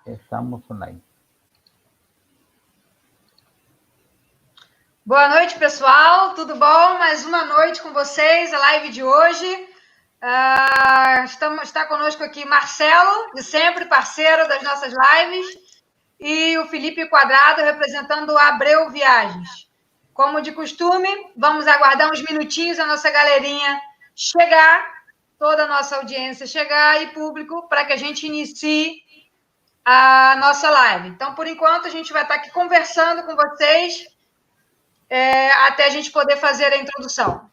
Estamos online. Boa noite, pessoal. Tudo bom? Mais uma noite com vocês, a live de hoje. Está conosco aqui Marcelo, de sempre, parceiro das nossas lives, e o Felipe Quadrado, representando a Abreu Viagens. Como de costume, vamos aguardar uns minutinhos a nossa galerinha chegar, toda a nossa audiência chegar e público, para que a gente inicie a nossa live. Então, por enquanto, a gente vai estar aqui conversando com vocês até a gente poder fazer a introdução.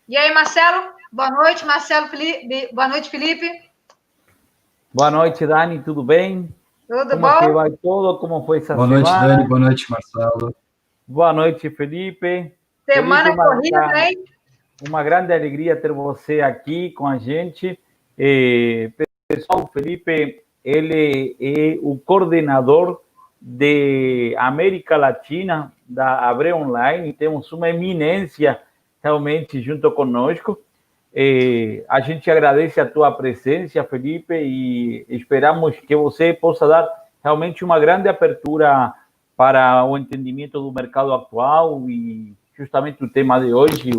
E aí, Marcelo? Boa noite, Marcelo. Felipe. Boa noite, Felipe. Boa noite, Dani. Tudo bem? Tudo Como bom? que vai tudo? Como foi essa semana? Boa noite, Dani. Boa noite, Marcelo. Boa noite, Felipe. Semana corrida, hein? Uma grande alegria ter você aqui com a gente. Pessoal, o Felipe, ele é o coordenador de América Latina da Abreu Online. Temos uma eminência realmente junto conosco. A gente agradece a tua presença, Felipe, e esperamos que você possa dar realmente uma grande abertura para o entendimento do mercado atual e justamente o tema de hoje,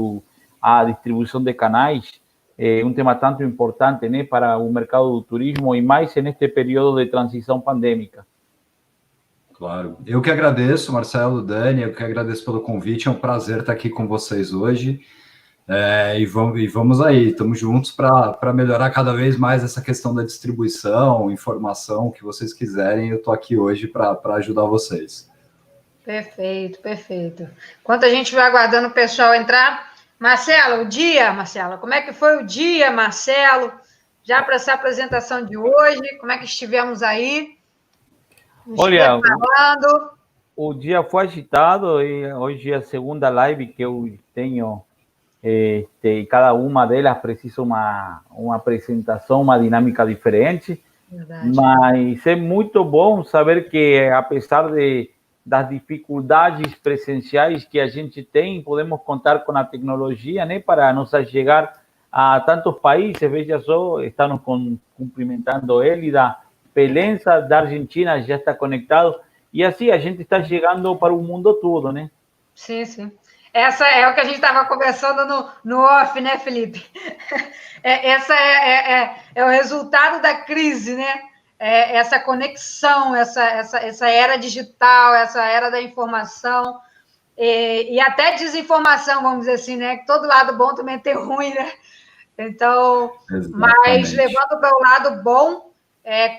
a distribuição de canais, um tema tanto importante, né, para o mercado do turismo e mais neste período de transição pandêmica. Claro. Eu que agradeço, Marcelo, Dani, eu que agradeço pelo convite, é um prazer estar aqui com vocês hoje. E vamos aí, estamos juntos para melhorar cada vez mais essa questão da distribuição, informação, o que vocês quiserem, eu estou aqui hoje para ajudar vocês. Perfeito, perfeito. Enquanto a gente vai aguardando o pessoal entrar, Marcelo, como é que foi o dia, Marcelo? Já para essa apresentação de hoje, como é que estivemos aí? Olha, o dia foi agitado e hoje é a segunda live que eu tenho. Cada uma delas precisa uma apresentação, uma dinâmica diferente. Verdade. Mas é muito bom saber que, apesar das dificuldades presenciais que a gente tem, podemos contar com a tecnologia, né, para nos chegar a tantos países. Veja só, estamos cumprimentando ele, da Pelenza, da Argentina, já está conectado. E assim a gente está chegando para o mundo todo, né? Sim, sim. Essa é o que a gente estava conversando no off, né, Felipe? Essa é o resultado da crise, né? Essa conexão, essa era digital, essa era da informação e até desinformação, vamos dizer assim, né? Todo lado bom também tem ruim, né? Então, exatamente. Mas levando para o lado bom,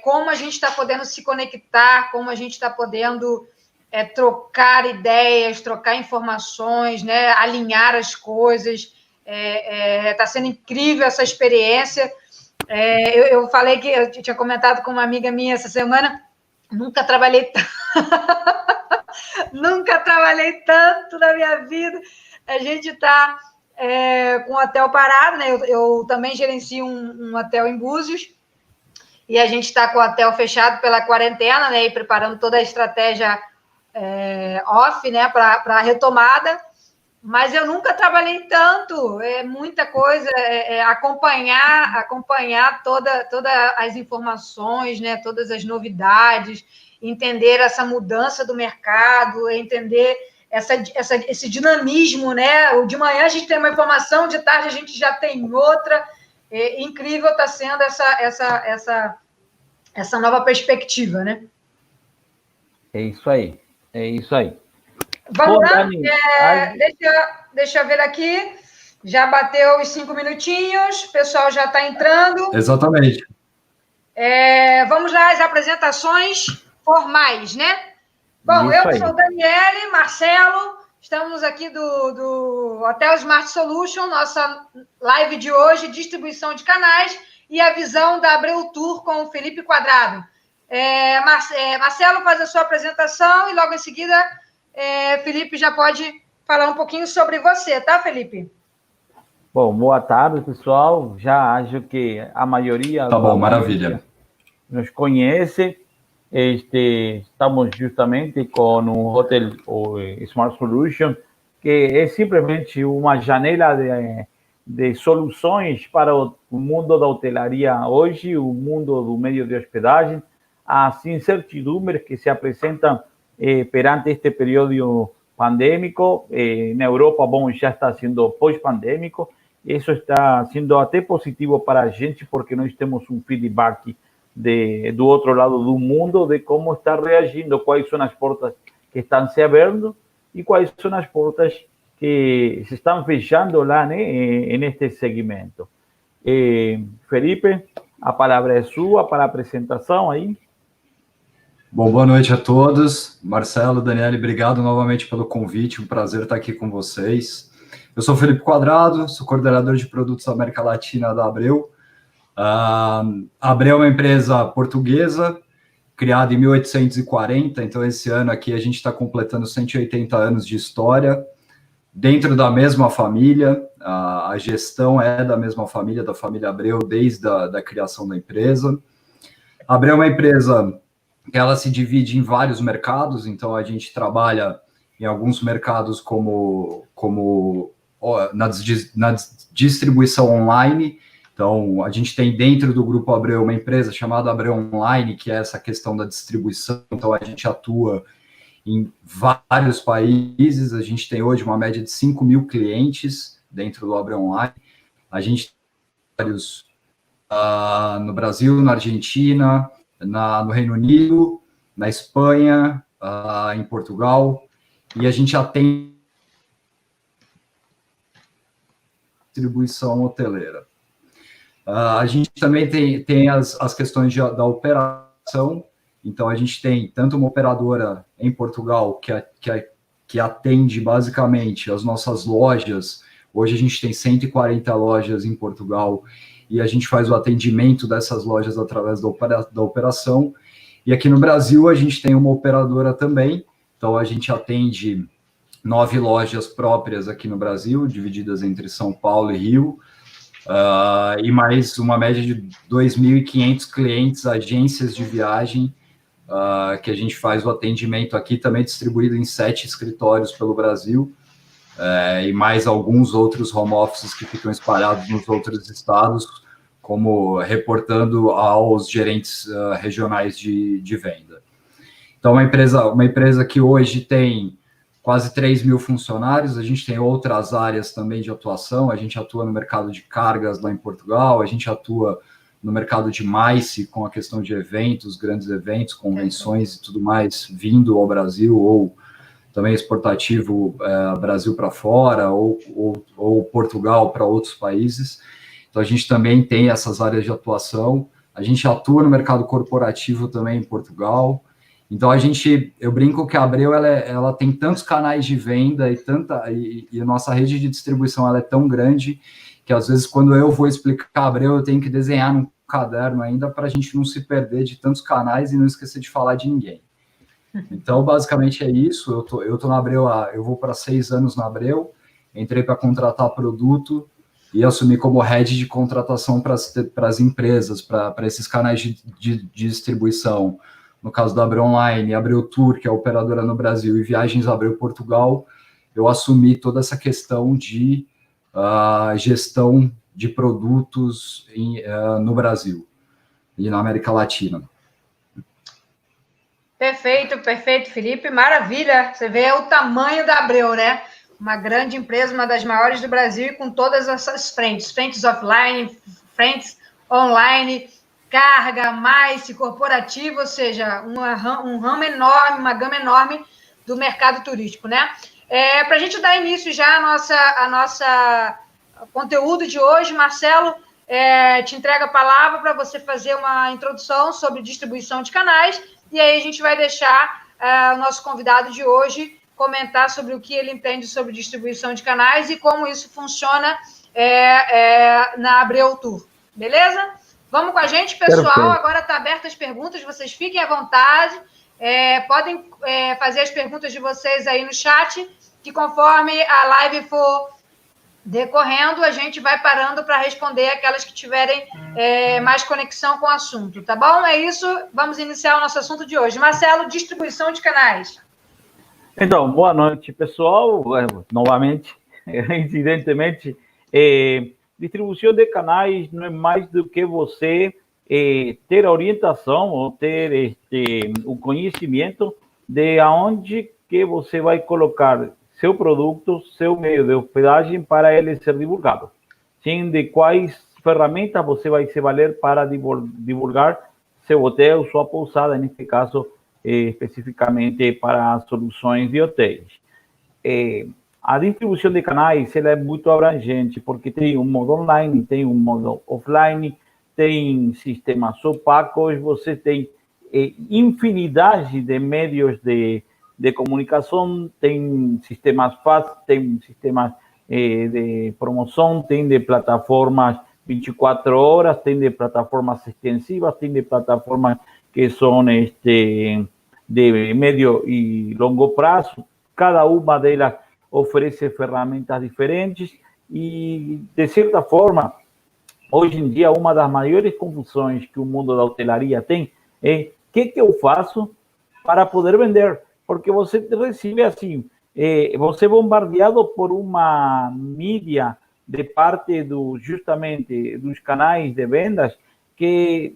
como a gente está podendo se conectar, como a gente está podendo trocar ideias, trocar informações, né? Alinhar as coisas. Está sendo incrível essa experiência. Eu falei que eu tinha comentado com uma amiga minha essa semana, nunca trabalhei nunca trabalhei tanto na minha vida. A gente está com o hotel parado, né? Eu também gerencio um hotel em Búzios e a gente está com o hotel fechado pela quarentena, né? E preparando toda a estratégia off, né, para a retomada, mas eu nunca trabalhei tanto, muita coisa, acompanhar todas as informações, né, todas as novidades, entender essa mudança do mercado, entender esse dinamismo, né, de manhã a gente tem uma informação, de tarde a gente já tem outra, incrível está sendo essa nova perspectiva, né? É isso aí. É isso aí. Vamos lá? Deixa eu ver aqui. Já bateu os 5 minutinhos, o pessoal já está entrando. Exatamente. Vamos lá, as apresentações formais, né? Bom, eu sou Daniele, Marcelo, estamos aqui do Hotel Smart Solution, nossa live de hoje, distribuição de canais e a visão da Abreu Tour com o Felipe Quadrado. Marcelo faz a sua apresentação e logo em seguida Felipe já pode falar um pouquinho sobre você, tá, Felipe? Bom, boa tarde, pessoal. Já acho que a maioria... Tá bom, maravilha. Nos conhece. Estamos justamente com o Hotel Smart Solution, que é simplesmente uma janela de soluções para o mundo da hotelaria hoje, o mundo do meio de hospedagem. as incertidumbres que se apresentam perante este período pandêmico. Na Europa, bom, já está sendo pós-pandêmico. Isso está sendo até positivo para a gente, porque nós temos um feedback do outro lado do mundo, de como está reagindo, quais são as portas que estão se abrindo e quais são as portas que se estão fechando lá, né, neste segmento. Felipe, a palavra é sua para a apresentação aí. Bom, boa noite a todos. Marcelo, Daniele, obrigado novamente pelo convite, um prazer estar aqui com vocês. Eu sou Felipe Quadrado, sou coordenador de produtos da América Latina da Abreu. A Abreu é uma empresa portuguesa, criada em 1840, então esse ano aqui a gente está completando 180 anos de história, dentro da mesma família. A gestão é da mesma família, da família Abreu, desde a criação da empresa. A Abreu é uma empresa que ela se divide em vários mercados, então a gente trabalha em alguns mercados como na distribuição online. Então, a gente tem dentro do Grupo Abreu uma empresa chamada Abreu Online, que é essa questão da distribuição. Então, a gente atua em vários países. A gente tem hoje uma média de 5 mil clientes dentro do Abreu Online. A gente tem vários no Brasil, na Argentina, no Reino Unido, na Espanha, em Portugal. E a gente atende distribuição hoteleira. A gente também tem as questões da operação. Então, a gente tem tanto uma operadora em Portugal que atende basicamente as nossas lojas. Hoje a gente tem 140 lojas em Portugal e a gente faz o atendimento dessas lojas através da operação. E aqui no Brasil a gente tem uma operadora também. Então, a gente atende 9 lojas próprias aqui no Brasil, divididas entre São Paulo e Rio. E mais uma média de 2.500 clientes, agências de viagem, que a gente faz o atendimento aqui, também distribuído em 7 escritórios pelo Brasil, e mais alguns outros home offices que ficam espalhados nos outros estados, como reportando aos gerentes regionais de venda. Então, uma empresa que hoje tem quase 3 mil funcionários. A gente tem outras áreas também de atuação. A gente atua no mercado de cargas lá em Portugal, a gente atua no mercado de MICE, com a questão de eventos, grandes eventos, convenções e tudo mais, vindo ao Brasil, ou também exportativo Brasil para fora, ou Portugal para outros países. Então, a gente também tem essas áreas de atuação. A gente atua no mercado corporativo também em Portugal. Então, eu brinco que a Abreu ela tem tantos canais de venda e a nossa rede de distribuição ela é tão grande que, às vezes, quando eu vou explicar a Abreu, eu tenho que desenhar num caderno ainda para a gente não se perder de tantos canais e não esquecer de falar de ninguém. Então, basicamente, é isso. Eu tô na Abreu, eu vou para 6 anos na Abreu, entrei para contratar produto e assumi como head de contratação para as empresas, para esses canais de distribuição. No caso da Abreu Online, Abreu Tour, que é a operadora no Brasil, e Viagens Abreu Portugal, eu assumi toda essa questão de gestão de produtos no Brasil e na América Latina. Perfeito, Felipe. Maravilha. Você vê o tamanho da Abreu, né? Uma grande empresa, uma das maiores do Brasil, e com todas essas frentes offline, frentes online, carga, MICE, corporativo, ou seja, um ramo enorme, uma gama enorme do mercado turístico, né? Para a gente dar início já a nossa conteúdo de hoje, Marcelo, te entrega a palavra para você fazer uma introdução sobre distribuição de canais, e aí a gente vai deixar o nosso convidado de hoje comentar sobre o que ele entende sobre distribuição de canais e como isso funciona na Abreu Tour. Beleza? Vamos com a gente, pessoal. Perfeito. Agora está aberta as perguntas, vocês fiquem à vontade. Podem fazer as perguntas de vocês aí no chat, que conforme a live for decorrendo, a gente vai parando para responder aquelas que tiverem mais conexão com o assunto, tá bom? É isso, vamos iniciar o nosso assunto de hoje. Marcelo, distribuição de canais. Então, boa noite, pessoal. Novamente, incidentemente, distribuição de canais não é mais do que você ter a orientação ou ter o conhecimento de aonde que você vai colocar seu produto, seu meio de hospedagem para ele ser divulgado. Sim, de quais ferramentas você vai se valer para divulgar seu hotel, sua pousada, neste caso, especificamente para soluções de hotéis. A distribuição de canais ela é muito abrangente, porque tem um modo online, tem um modo offline, tem sistemas opacos, você tem infinidade de meios de comunicação, tem sistemas fáceis, tem sistemas de promoção, tem de plataformas 24 horas, tem de plataformas extensivas, tem de plataformas que são de médio e longo prazo. Cada uma delas oferece ferramentas diferentes e, de certa forma, hoje em dia, uma das maiores confusões que o mundo da hotelaria tem é o que eu faço para poder vender? Porque você recebe assim, você é bombardeado por uma mídia de parte justamente dos canais de vendas que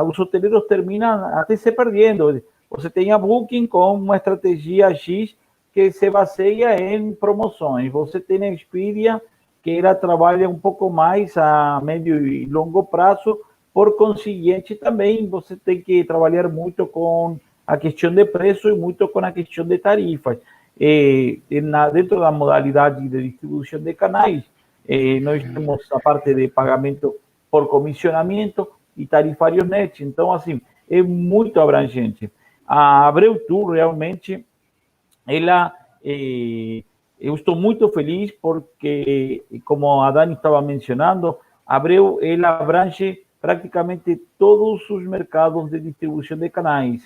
os hoteleiros terminam até se perdendo. Você tem a Booking com uma estratégia X que se baseia em promoções. Você tem a Expedia, que ela trabalha um pouco mais a médio e longo prazo. Por conseguinte, também você tem que trabalhar muito com a questão de preço e muito com a questão de tarifas. Dentro da modalidade de distribuição de canais, nós temos a parte de pagamento por comissionamento e tarifários net. Então, assim, é muito abrangente. A Abreu Tour, realmente, ela... eu estou muito feliz porque, como a Dani estava mencionando, Abreu, ela abrange praticamente todos os mercados de distribuição de canais,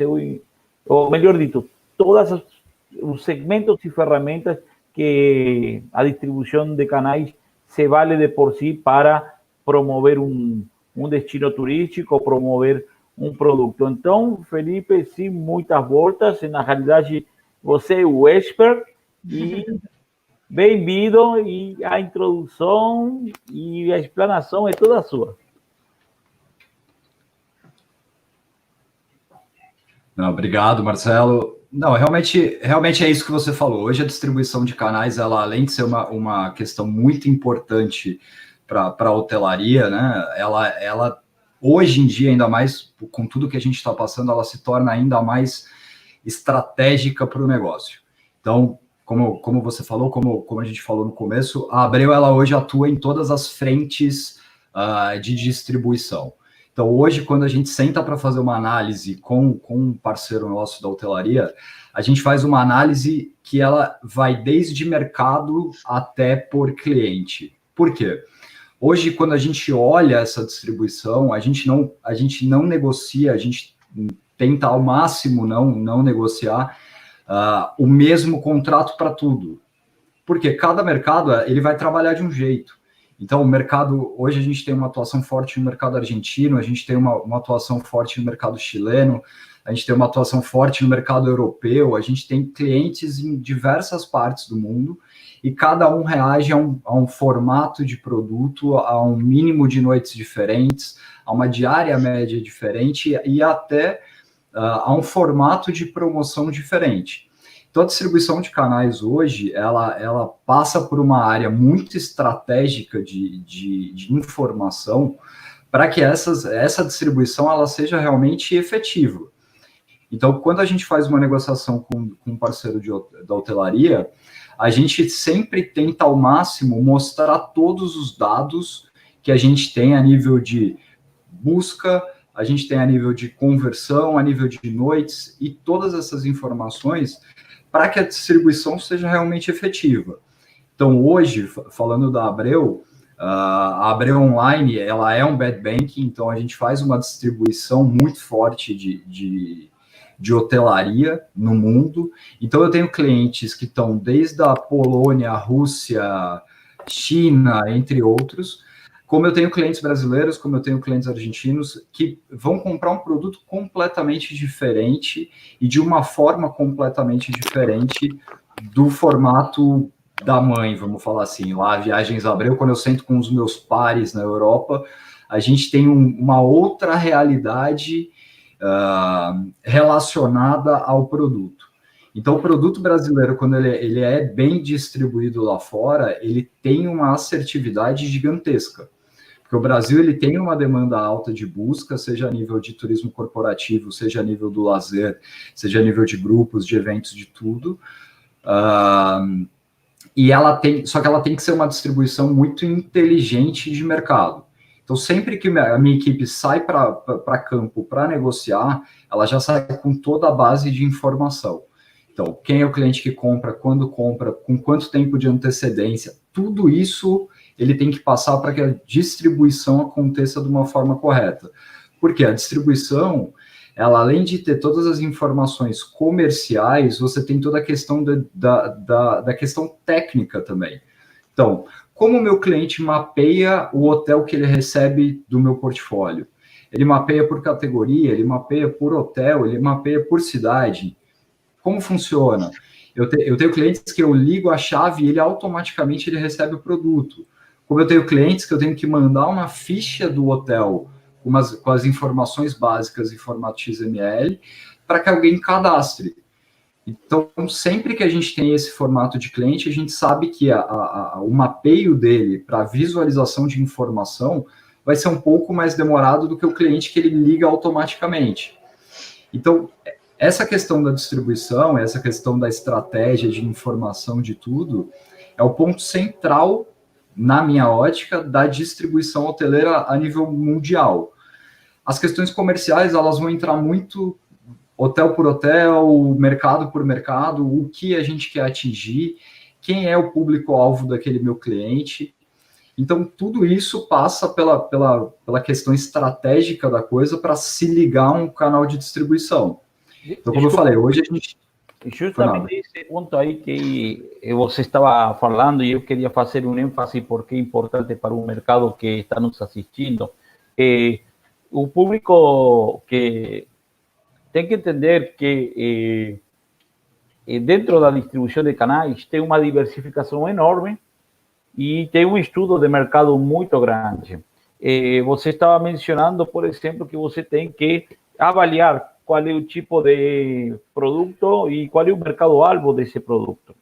ou melhor dito, todos os segmentos e ferramentas que a distribuição de canais se vale de por si para promover um destino turístico, promover um produto. Então, Felipe, sim, muitas voltas. Na realidade, você é o expert e bem-vindo, e a introdução e a explanação é toda sua. Não, obrigado, Marcelo. Não, realmente é isso que você falou. Hoje a distribuição de canais, ela, além de ser uma questão muito importante para a hotelaria, né? Ela hoje em dia, ainda mais com tudo que a gente está passando, ela se torna ainda mais estratégica para o negócio. Então, como você falou, como a gente falou no começo, a Abreu, ela hoje atua em todas as frentes de distribuição. Então, hoje, quando a gente senta para fazer uma análise com um parceiro nosso da hotelaria, a gente faz uma análise que ela vai desde mercado até por cliente. Por quê? Hoje, quando a gente olha essa distribuição, a gente não negocia, a gente tenta ao máximo não negociar o mesmo contrato para tudo. Porque cada mercado ele vai trabalhar de um jeito. Então, o mercado, hoje a gente tem uma atuação forte no mercado argentino, a gente tem uma atuação forte no mercado chileno, a gente tem uma atuação forte no mercado europeu, a gente tem clientes em diversas partes do mundo e cada um reage a um formato de produto, a um mínimo de noites diferentes, a uma diária média diferente e até a um formato de promoção diferente. Então, a distribuição de canais hoje, ela passa por uma área muito estratégica de informação para que essa distribuição ela seja realmente efetiva. Então, quando a gente faz uma negociação com um parceiro da hotelaria, a gente sempre tenta ao máximo mostrar todos os dados que a gente tem a nível de busca, a gente tem a nível de conversão, a nível de noites e todas essas informações para que a distribuição seja realmente efetiva. Então, hoje, falando da Abreu, a Abreu Online, ela é um bed banking, então a gente faz uma distribuição muito forte de hotelaria no mundo. Então, eu tenho clientes que estão desde a Polônia, Rússia, China, entre outros, como eu tenho clientes brasileiros, como eu tenho clientes argentinos, que vão comprar um produto completamente diferente e de uma forma completamente diferente do formato da mãe, vamos falar assim. Lá, Viagens Abreu, quando eu sento com os meus pares na Europa, a gente tem uma outra realidade relacionada ao produto. Então, o produto brasileiro, quando ele é bem distribuído lá fora, ele tem uma assertividade gigantesca. Porque o Brasil ele tem uma demanda alta de busca, seja a nível de turismo corporativo, seja a nível do lazer, seja a nível de grupos, de eventos, de tudo. Só que ela tem que ser uma distribuição muito inteligente de mercado. Então, sempre que a minha equipe sai para campo para negociar, ela já sai com toda a base de informação. Então, quem é o cliente que compra, quando compra, com quanto tempo de antecedência, tudo isso ele tem que passar para que a distribuição aconteça de uma forma correta. Porque a distribuição, ela além de ter todas as informações comerciais, você tem toda a questão da questão técnica também. Então, como o meu cliente mapeia o hotel que ele recebe do meu portfólio? Ele mapeia por categoria, ele mapeia por hotel, ele mapeia por cidade. Como funciona? Eu tenho clientes que eu ligo a chave e ele automaticamente recebe o produto. Como eu tenho clientes que eu tenho que mandar uma ficha do hotel com as informações básicas em formato XML para que alguém cadastre. Então, sempre que a gente tem esse formato de cliente, a gente sabe que o mapeio dele para visualização de informação vai ser um pouco mais demorado do que o cliente que ele liga automaticamente. Então, essa questão da distribuição, essa questão da estratégia de informação de tudo, é o ponto central, na minha ótica, da distribuição hoteleira a nível mundial. As questões comerciais, elas vão entrar muito hotel por hotel, mercado por mercado, o que a gente quer atingir, quem é o público-alvo daquele meu cliente. Então, tudo isso passa pela questão estratégica da coisa para se ligar a um canal de distribuição. Então, como eu falei, hoje a gente... Justamente esse ponto aí que você estava falando, e eu queria fazer um ênfase porque é importante para o mercado que está nos assistindo. O público que tem que entender que dentro da distribuição de canais tem uma diversificação enorme e tem um estudo de mercado muito grande. Você estava mencionando, por exemplo, que você tem que avaliar qual é o tipo de produto e qual é o mercado-alvo desse produto.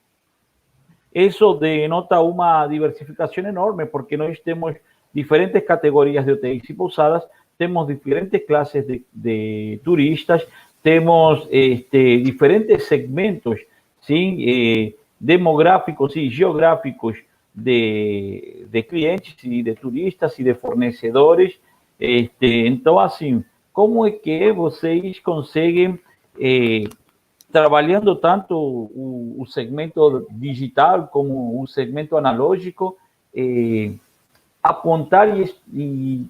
Isso denota uma diversificação enorme, porque nós temos diferentes categorias de hotéis e pousadas, temos diferentes classes de turistas, temos diferentes segmentos, sim, demográficos e geográficos de clientes e de turistas e de fornecedores. Então, assim, como é que vocês conseguem, trabalhando tanto o segmento digital como o segmento analógico, apontar e,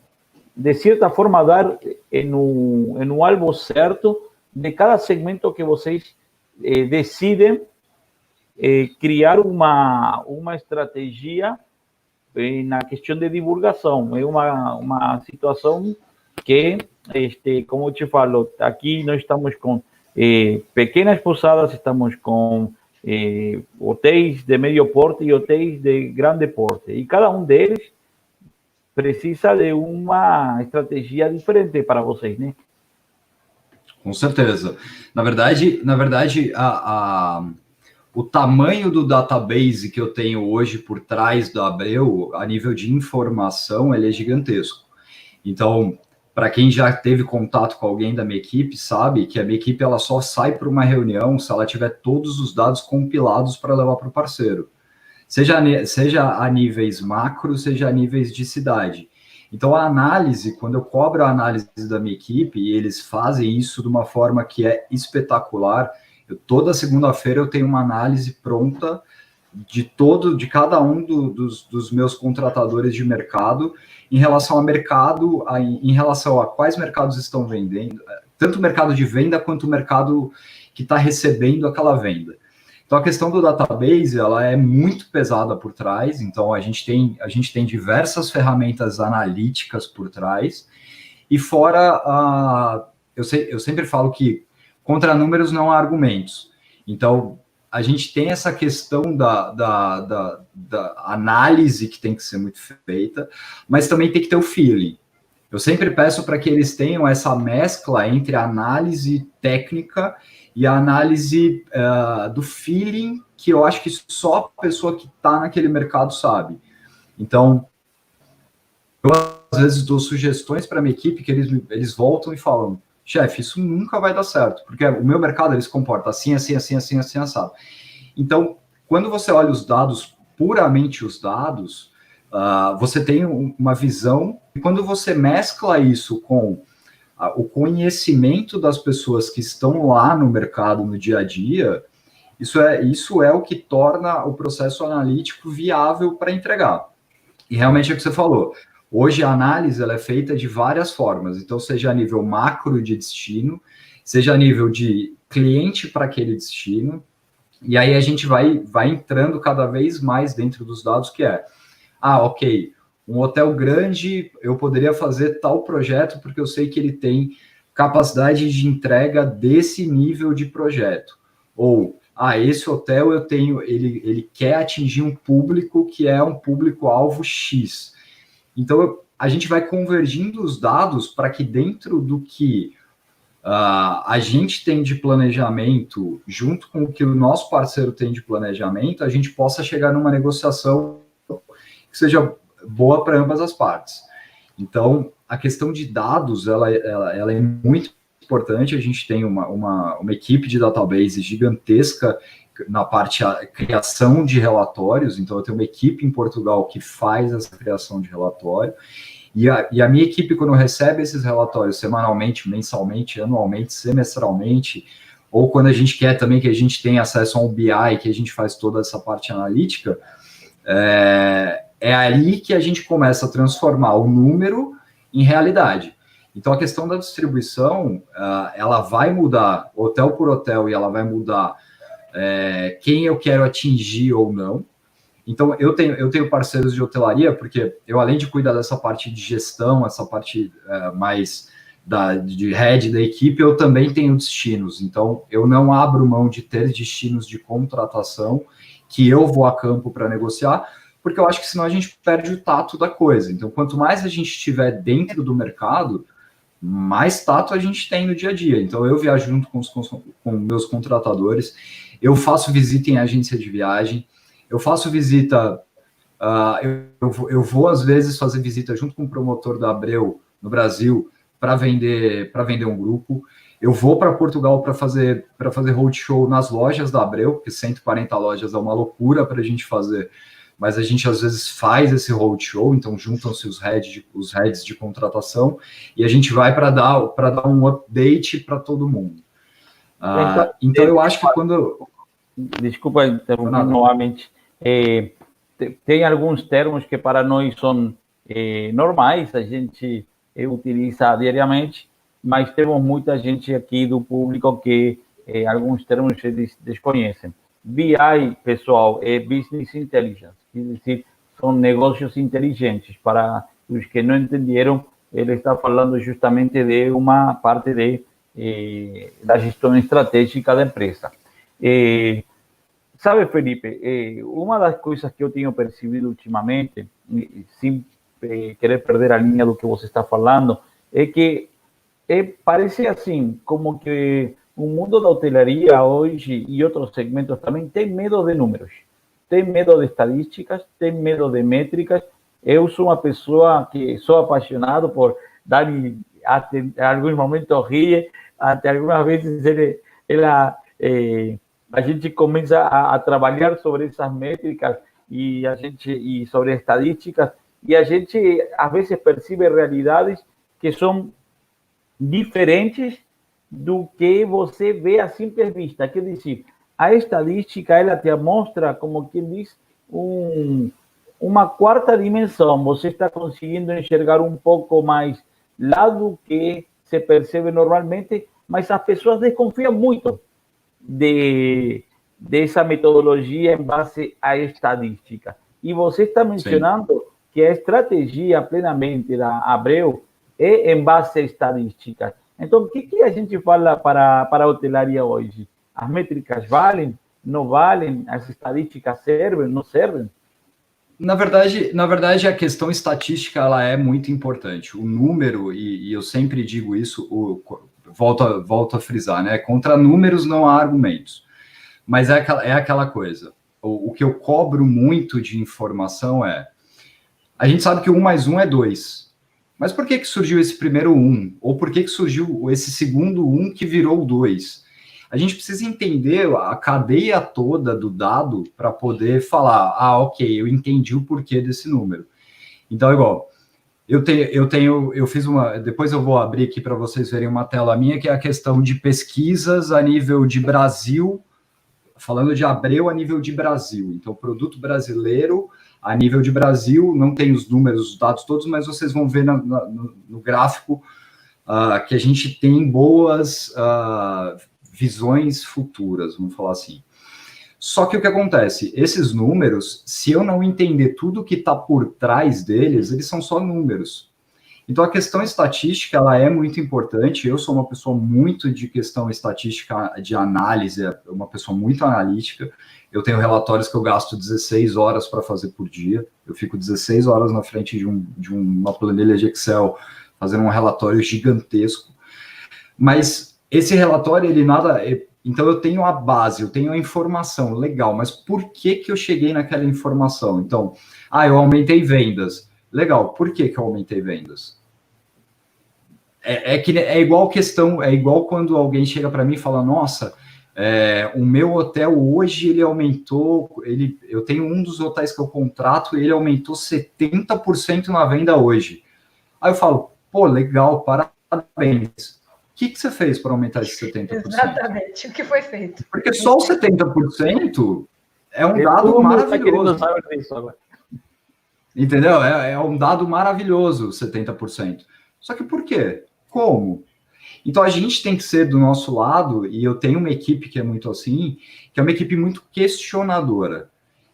de certa forma, dar no alvo certo de cada segmento que vocês decidem criar uma estratégia na questão de divulgação? É uma situação que, como eu te falo, aqui nós estamos com pequenas pousadas, estamos com hotéis de médio porte e hotéis de grande porte, e cada um deles precisa de uma estratégia diferente para vocês, né? Com certeza. Na verdade, o tamanho do database que eu tenho hoje por trás do Abreu, a nível de informação, ele é gigantesco. Então, para quem já teve contato com alguém da minha equipe, sabe que a minha equipe ela só sai para uma reunião se ela tiver todos os dados compilados para levar para o parceiro. Seja a níveis macro, seja a níveis de cidade. Então, a análise, quando eu cobro a análise da minha equipe, e eles fazem isso de uma forma que é espetacular, toda segunda-feira eu tenho uma análise pronta de cada um dos meus contratadores de mercado em relação ao mercado, em relação a quais mercados estão vendendo, tanto o mercado de venda quanto o mercado que está recebendo aquela venda. Então, a questão do database, ela é muito pesada por trás, então a gente tem diversas ferramentas analíticas por trás, e fora, eu sempre falo que contra números não há argumentos. Então, a gente tem essa questão da análise que tem que ser muito feita, mas também tem que ter o feeling. Eu sempre peço para que eles tenham essa mescla entre a análise técnica e a análise do feeling, que eu acho que só a pessoa que está naquele mercado sabe. Então, eu às vezes dou sugestões para a minha equipe que eles voltam e falam, chefe, isso nunca vai dar certo, porque o meu mercado ele se comporta assim, assim, assim, assim, assim, assado. Então, quando você olha os dados, puramente os dados, você tem uma visão, e quando você mescla isso com o conhecimento das pessoas que estão lá no mercado, no dia a dia, isso é o que torna o processo analítico viável para entregar. E realmente é o que você falou. Hoje a análise ela é feita de várias formas. Então, seja a nível macro de destino, seja a nível de cliente para aquele destino, e aí a gente vai entrando cada vez mais dentro dos dados, que é, ok, um hotel grande, eu poderia fazer tal projeto porque eu sei que ele tem capacidade de entrega desse nível de projeto. Ou, esse hotel ele quer atingir um público que é um público-alvo X. Então, a gente vai convergindo os dados para que dentro do que a gente tem de planejamento, junto com o que o nosso parceiro tem de planejamento, a gente possa chegar numa negociação que seja boa para ambas as partes. Então, a questão de dados, ela é muito importante. A gente tem uma equipe de database gigantesca na parte da criação de relatórios. Então, eu tenho uma equipe em Portugal que faz essa criação de relatório. E a minha equipe, quando recebe esses relatórios semanalmente, mensalmente, anualmente, semestralmente, ou quando a gente quer também que a gente tenha acesso a um BI, que a gente faz toda essa parte analítica, é ali que a gente começa a transformar o número em realidade. Então, a questão da distribuição, ela vai mudar hotel por hotel e ela vai mudar quem eu quero atingir ou não. Então, eu tenho parceiros de hotelaria, porque eu, além de cuidar dessa parte de gestão, essa parte mais de head da equipe, eu também tenho destinos. Então, eu não abro mão de ter destinos de contratação que eu vou a campo para negociar, porque eu acho que senão a gente perde o tato da coisa. Então, quanto mais a gente estiver dentro do mercado, mais tato a gente tem no dia a dia. Então, eu viajo junto com meus contratadores, eu faço visita em agência de viagem, eu faço visita, eu vou às vezes fazer visita junto com o promotor da Abreu no Brasil para vender um grupo. Eu vou para Portugal para fazer roadshow nas lojas da Abreu, porque 140 lojas é uma loucura para a gente fazer, mas a gente às vezes faz esse roadshow, então juntam-se os heads de contratação e a gente vai para dar um update para todo mundo. Então eu acho que quando... Desculpa interromper novamente. Tem alguns termos que para nós são normais, a gente utiliza diariamente, mas temos muita gente aqui do público que alguns termos eles desconhecem. BI, pessoal, é Business Intelligence, quer dizer, são negócios inteligentes. Para os que não entenderam, ele está falando justamente de uma parte da gestão estratégica da empresa. Sabe, Felipe, uma das coisas que eu tenho percebido ultimamente, sem querer perder a linha do que você está falando, é que parece assim, como que o mundo da hotelaria hoje e outros segmentos também tem medo de números, tem medo de estatísticas, tem medo de métricas. Eu sou uma pessoa que sou apaixonado por Dani, até alguns momentos ri, até algumas vezes a gente começa a trabalhar sobre essas métricas e sobre estadísticas, e a gente às vezes percebe realidades que são diferentes do que você vê à simples vista. Quer dizer, a estadística ela te mostra, como quem diz, uma quarta dimensão. Você está conseguindo enxergar um pouco mais lá do que se percebe normalmente, mas as pessoas desconfiam muito dessa metodologia em base à estadística. E você está mencionando que a estratégia plenamente da Abreu é em base à estadística. Então, o que a gente fala para a hotelaria hoje? As métricas valem? Não valem? As estadísticas servem? Não servem? Na verdade, a questão estatística ela é muito importante. O número, e eu sempre digo isso, volto a frisar, né? Contra números não há argumentos. Mas é aquela coisa. O que eu cobro muito de informação a gente sabe que 1 mais 1 é 2. Mas por que surgiu esse primeiro 1? Ou por que surgiu esse segundo 1 que virou 2? A gente precisa entender a cadeia toda do dado para poder falar, ok, eu entendi o porquê desse número. Então, igual, eu fiz depois eu vou abrir aqui para vocês verem uma tela minha, que é a questão de pesquisas a nível de Brasil, falando de Abreu a nível de Brasil. Então, produto brasileiro a nível de Brasil, não tem os números, os dados todos, mas vocês vão ver no gráfico que a gente tem boas visões futuras, vamos falar assim. Só que o que acontece? Esses números, se eu não entender tudo que está por trás deles, eles são só números. Então, a questão estatística, ela é muito importante. Eu sou uma pessoa muito de questão estatística, de análise, uma pessoa muito analítica. Eu tenho relatórios que eu gasto 16 horas para fazer por dia. Eu fico 16 horas na frente de uma planilha de Excel, fazendo um relatório gigantesco. Mas esse relatório, ele nada... Então, eu tenho a base, eu tenho a informação, legal, mas por que eu cheguei naquela informação? Então, eu aumentei vendas. Legal, por que eu aumentei vendas? É igual quando alguém chega para mim e fala, nossa, o meu hotel hoje, ele aumentou, eu tenho um dos hotéis que eu contrato, ele aumentou 70% na venda hoje. Aí eu falo, pô, legal, parabéns. O que você fez para aumentar esse 70%? Exatamente, o que foi feito? Porque só o 70% é um dado maravilhoso. Entendeu? É um dado maravilhoso, 70%. Só que por quê? Como? Então, a gente tem que ser do nosso lado, e eu tenho uma equipe que é muito assim, que é uma equipe muito questionadora.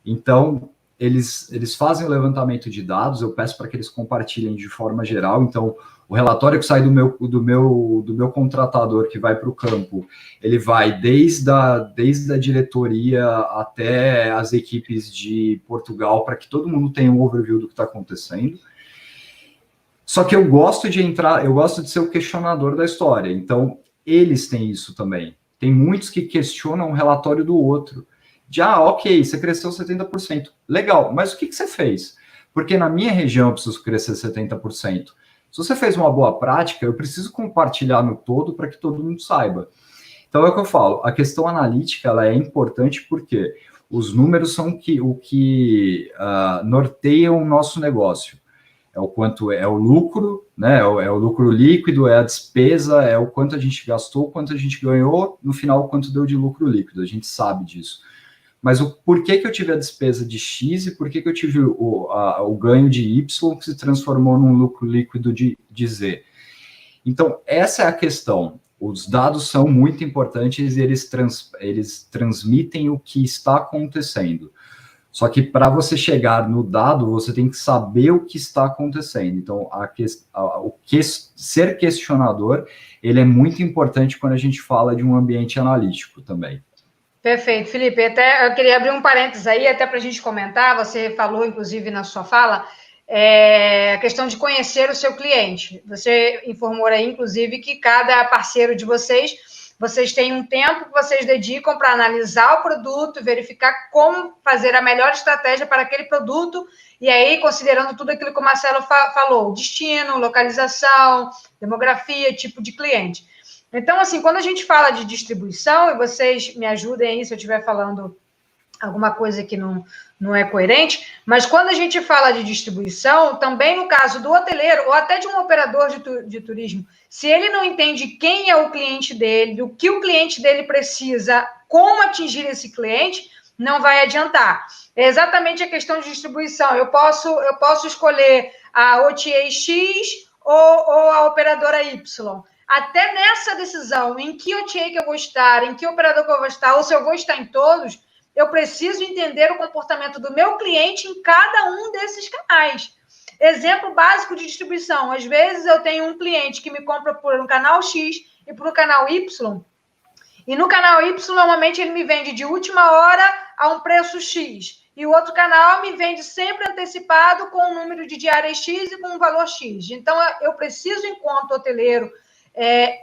Então, eles fazem o levantamento de dados, eu peço para que eles compartilhem de forma geral. Então, o relatório que sai do meu contratador, que vai para o campo, ele vai desde a diretoria até as equipes de Portugal, para que todo mundo tenha um overview do que está acontecendo. Só que eu gosto de ser o questionador da história. Então, eles têm isso também. Tem muitos que questionam o relatório do outro. Ok, você cresceu 70%. Legal, mas o que você fez? Porque na minha região eu preciso crescer 70%. Se você fez uma boa prática, eu preciso compartilhar no todo para que todo mundo saiba. Então, é o que eu falo. A questão analítica ela é importante porque os números são o que norteiam o nosso negócio. É o quanto é o lucro, né? É o lucro líquido, é a despesa, é o quanto a gente gastou, o quanto a gente ganhou, no final, o quanto deu de lucro líquido. A gente sabe disso. Mas o porquê que eu tive a despesa de X e por que eu tive o ganho de Y que se transformou num lucro líquido de Z. Então, essa é a questão. Os dados são muito importantes e eles transmitem o que está acontecendo. Só que para você chegar no dado, você tem que saber o que está acontecendo. Então, ser questionador, ele é muito importante quando a gente fala de um ambiente analítico também. Perfeito, Felipe. Até eu queria abrir um parênteses aí, até para a gente comentar. Você falou, inclusive, na sua fala, a questão de conhecer o seu cliente. Você informou aí, inclusive, que cada parceiro de vocês têm um tempo que vocês dedicam para analisar o produto, verificar como fazer a melhor estratégia para aquele produto, e aí, considerando tudo aquilo que o Marcelo falou, destino, localização, demografia, tipo de cliente. Então, assim, quando a gente fala de distribuição, e vocês me ajudem aí se eu estiver falando alguma coisa que não é coerente, mas quando a gente fala de distribuição, também no caso do hoteleiro, ou até de um operador de turismo, se ele não entende quem é o cliente dele, o que o cliente dele precisa, como atingir esse cliente, não vai adiantar. É exatamente a questão de distribuição. Eu posso escolher a OTA X ou a operadora Y. Até nessa decisão, em que OTA que eu vou estar, em que operador que eu vou estar, ou se eu vou estar em todos, eu preciso entender o comportamento do meu cliente em cada um desses canais. Exemplo básico de distribuição. Às vezes eu tenho um cliente que me compra por um canal X e por um canal Y. E no canal Y, normalmente, ele me vende de última hora a um preço X. e o outro canal me vende sempre antecipado com um número de diária X e com um valor X. Então, eu preciso, enquanto hoteleiro,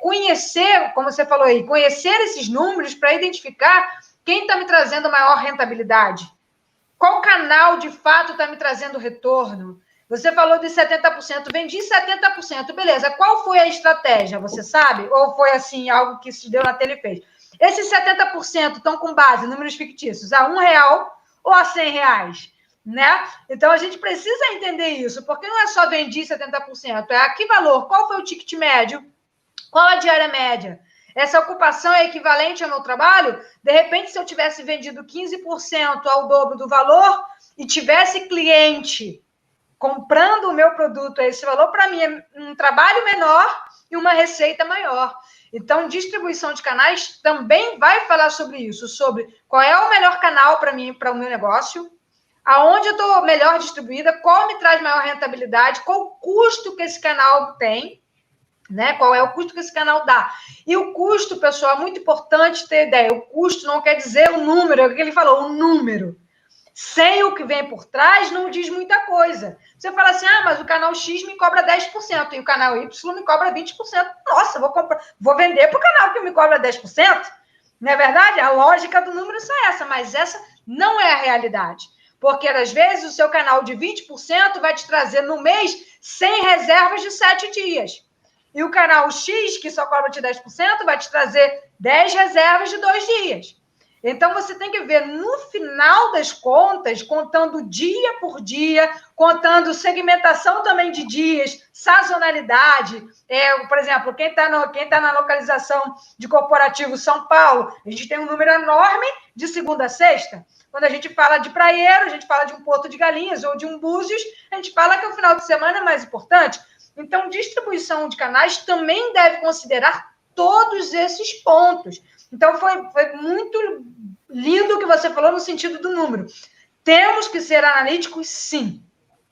conhecer, como você falou aí, conhecer esses números para identificar quem está me trazendo maior rentabilidade. Qual canal, de fato, está me trazendo retorno? Você falou de 70%, vendi 70%, beleza. Qual foi a estratégia, você sabe? Ou foi, assim, algo que se deu na telha e fez? Esses 70% estão com base, números fictícios, a R$1 ou a R$100, né? Então, a gente precisa entender isso, porque não é só vendi 70%, é a que valor, qual foi o ticket médio, qual a diária média? Essa ocupação é equivalente ao meu trabalho? De repente, se eu tivesse vendido 15% ao dobro do valor e tivesse cliente comprando o meu produto a esse valor, para mim é um trabalho menor e uma receita maior. Então, distribuição de canais também vai falar sobre isso, sobre qual é o melhor canal para mim, para o meu negócio, aonde eu estou melhor distribuída, qual me traz maior rentabilidade, qual o custo que esse canal tem, né? Qual é o custo que esse canal dá. E o custo, pessoal, é muito importante ter ideia. O custo não quer dizer o número, é o que ele falou, o número. Sem o que vem por trás, não diz muita coisa. Você fala assim, mas o canal X me cobra 10% e o canal Y me cobra 20%. Nossa, vou vender para o canal que me cobra 10%. Não é verdade? A lógica do número é essa, mas essa não é a realidade. Porque, às vezes, o seu canal de 20% vai te trazer no mês 100 reservas de 7 dias. E o canal X, que só cobra de 10%, vai te trazer 10 reservas de 2 dias. Então, você tem que ver, no final das contas, contando dia por dia, contando segmentação também de dias, sazonalidade. Por exemplo, quem tá na localização de corporativo São Paulo, a gente tem um número enorme de segunda a sexta. Quando a gente fala de praieiro, a gente fala de um Porto de Galinhas ou de um Búzios, a gente fala que o final de semana é mais importante. Então, distribuição de canais também deve considerar todos esses pontos. Então, foi muito lindo o que você falou no sentido do número. Temos que ser analíticos, sim.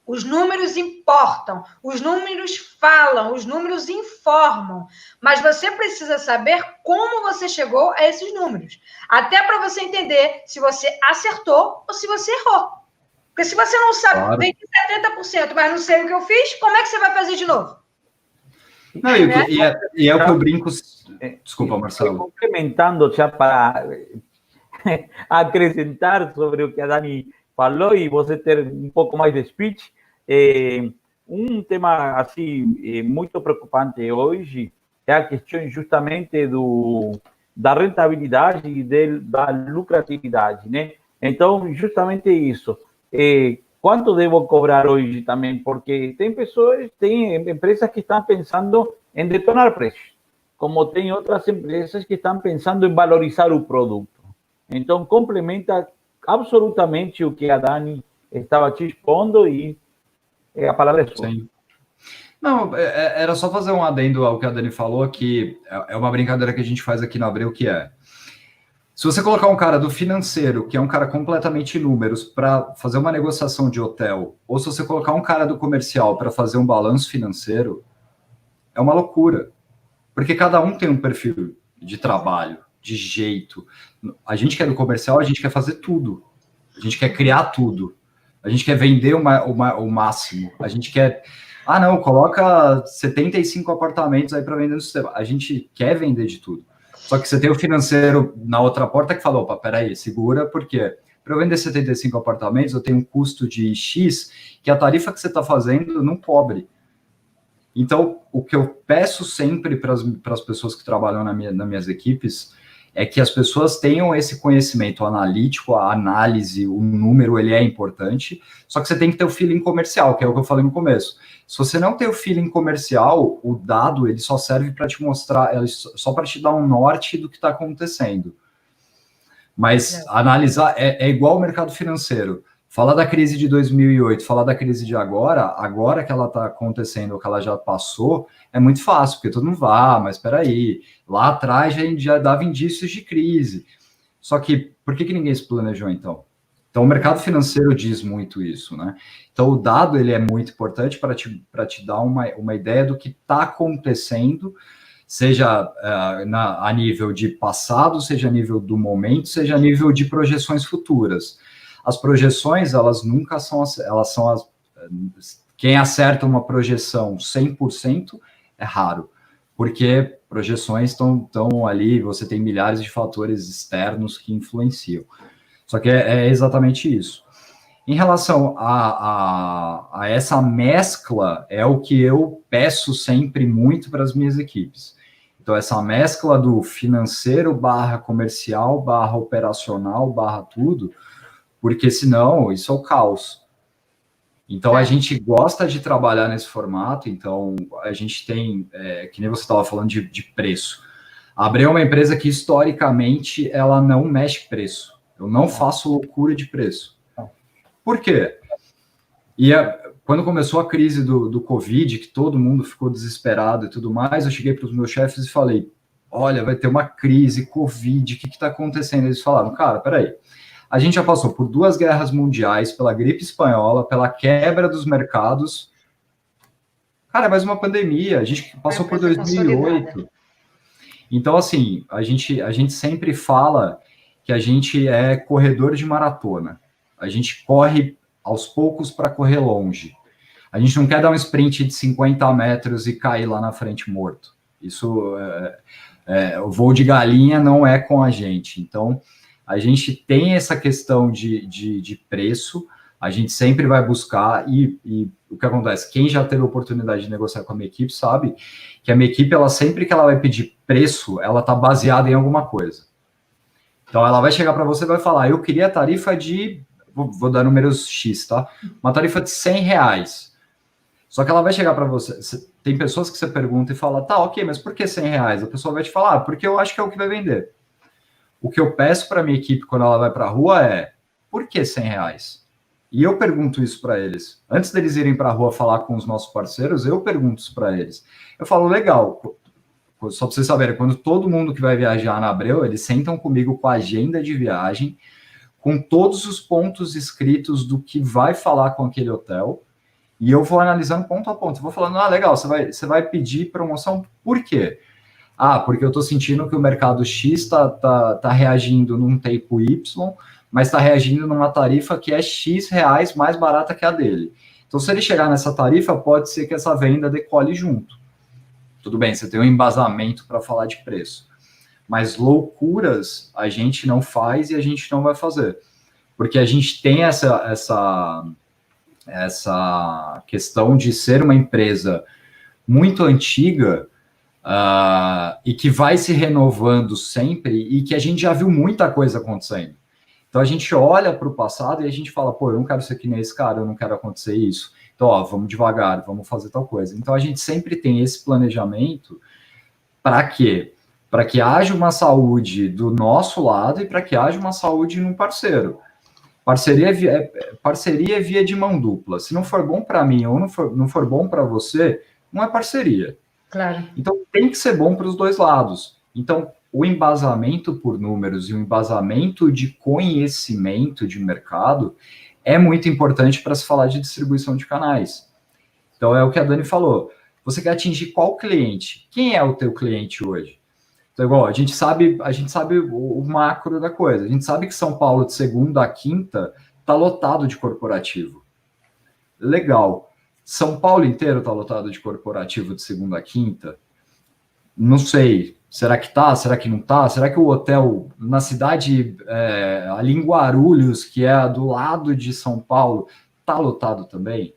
Os números importam, os números falam, os números informam. Mas você precisa saber como você chegou a esses números. Até para você entender se você acertou ou se você errou. Porque se você não sabe, claro, vendi 70%, mas não sei o que eu fiz, como é que você vai fazer de novo? Não, e é o que eu brinco... Desculpa, Marcelo. Complementando já para acrescentar sobre o que a Dani falou e você ter um pouco mais de speech, um tema assim muito preocupante hoje é a questão justamente da rentabilidade e da lucratividade, né? Então, justamente isso. Quanto devo cobrar hoje também? Porque tem empresas que estão pensando em detonar preços, como tem outras empresas que estão pensando em valorizar o produto. Então, complementa absolutamente o que a Dani estava te expondo e a palavra é sua. Sim. Não, era só fazer um adendo ao que a Dani falou, que é uma brincadeira que a gente faz aqui no Abreu, que é... Se você colocar um cara do financeiro, que é um cara completamente números, para fazer uma negociação de hotel, ou se você colocar um cara do comercial para fazer um balanço financeiro, é uma loucura. Porque cada um tem um perfil de trabalho, de jeito. A gente que é do comercial, a gente quer fazer tudo. A gente quer criar tudo. A gente quer vender o máximo. A gente quer... não, coloca 75 apartamentos aí para vender no sistema. A gente quer vender de tudo. Só que você tem o financeiro na outra porta que fala, opa, peraí, segura, porque para eu vender 75 apartamentos, eu tenho um custo de X que a tarifa que você está fazendo não cobre. Então, o que eu peço sempre para as pessoas que trabalham nas minhas equipes é que as pessoas tenham esse conhecimento analítico, a análise, o número, ele é importante, só que você tem que ter o feeling comercial, que é o que eu falei no começo. Se você não tem o feeling comercial, o dado, ele só serve para te mostrar, só para te dar um norte do que está acontecendo. Mas analisar, é igual o mercado financeiro. Falar da crise de 2008, falar da crise de agora que ela está acontecendo, ou que ela já passou, é muito fácil, porque todo mundo vai, mas espera aí, lá atrás a gente já dava indícios de crise. Só que, por que ninguém se planejou, então? Então, o mercado financeiro diz muito isso, né? Então, o dado, ele é muito importante para te dar uma ideia do que está acontecendo, seja a nível de passado, seja a nível do momento, seja a nível de projeções futuras. as projeções, elas nunca são, elas são quem acerta uma projeção 100% é raro, porque projeções estão ali, você tem milhares de fatores externos que influenciam. Só que é exatamente isso. Em relação a essa mescla, é o que eu peço sempre muito para as minhas equipes. Então, essa mescla do financeiro / comercial / operacional / tudo, porque senão isso é o caos. Então, a gente gosta de trabalhar nesse formato, então a gente tem, que nem você estava falando de preço. A Abreu é uma empresa que, historicamente, ela não mexe preço. Eu não faço loucura de preço. Por quê? E quando começou a crise do Covid, que todo mundo ficou desesperado e tudo mais, eu cheguei para os meus chefes e falei, olha, vai ter uma crise, Covid, o que está acontecendo? Eles falaram, cara, peraí, a gente já passou por 2 guerras mundiais, pela gripe espanhola, pela quebra dos mercados. Cara, é mais uma pandemia, a gente passou por 2008. Então, assim, a gente sempre fala que a gente é corredor de maratona. A gente corre aos poucos para correr longe. A gente não quer dar um sprint de 50 metros e cair lá na frente morto. Isso, o voo de galinha não é com a gente. Então, a gente tem essa questão de preço, a gente sempre vai buscar, e o que acontece? Quem já teve a oportunidade de negociar com a minha equipe sabe que a minha equipe, sempre que ela vai pedir preço, ela está baseada em alguma coisa. Então, ela vai chegar para você e vai falar, eu queria a tarifa de, vou dar números X, tá? Uma tarifa de R$100. Só que ela vai chegar para você, tem pessoas que você pergunta e fala, tá, ok, mas por que R$100? A pessoa vai te falar, porque eu acho que é o que vai vender. O que eu peço para a minha equipe quando ela vai para a rua é, por que R$100? E eu pergunto isso para eles. Antes deles irem para a rua falar com os nossos parceiros, eu pergunto isso para eles. Eu falo, legal, só para vocês saberem, quando todo mundo que vai viajar na Abreu, eles sentam comigo com a agenda de viagem, com todos os pontos escritos do que vai falar com aquele hotel, e eu vou analisando ponto a ponto. Eu vou falando, legal, você vai pedir promoção, por quê? Porque eu estou sentindo que o mercado X está reagindo num tempo Y, mas está reagindo numa tarifa que é X reais mais barata que a dele. Então, se ele chegar nessa tarifa, pode ser que essa venda decole junto. Tudo bem, você tem um embasamento para falar de preço. Mas loucuras a gente não faz e a gente não vai fazer. Porque a gente tem essa questão de ser uma empresa muito antiga, e que vai se renovando sempre e que a gente já viu muita coisa acontecendo. Então a gente olha para o passado e a gente fala, pô, eu não quero ser que nem esse cara, eu não quero acontecer isso. Então, vamos devagar, vamos fazer tal coisa. Então a gente sempre tem esse planejamento para quê? Para que haja uma saúde do nosso lado e para que haja uma saúde no parceiro. Parceria é via de mão dupla. Se não for bom para mim ou não for bom para você, não é parceria. Claro. Então, tem que ser bom para os dois lados. Então, o embasamento por números e o embasamento de conhecimento de mercado é muito importante para se falar de distribuição de canais. Então, é o que a Dani falou. Você quer atingir qual cliente? Quem é o teu cliente hoje? Então, igual, a gente sabe o macro da coisa. A gente sabe que São Paulo, de segunda a quinta, está lotado de corporativo. Legal. São Paulo inteiro está lotado de corporativo de segunda a quinta? Não sei. Será que tá? Será que não tá? Será que o hotel na cidade, ali em Guarulhos, que é do lado de São Paulo, tá lotado também?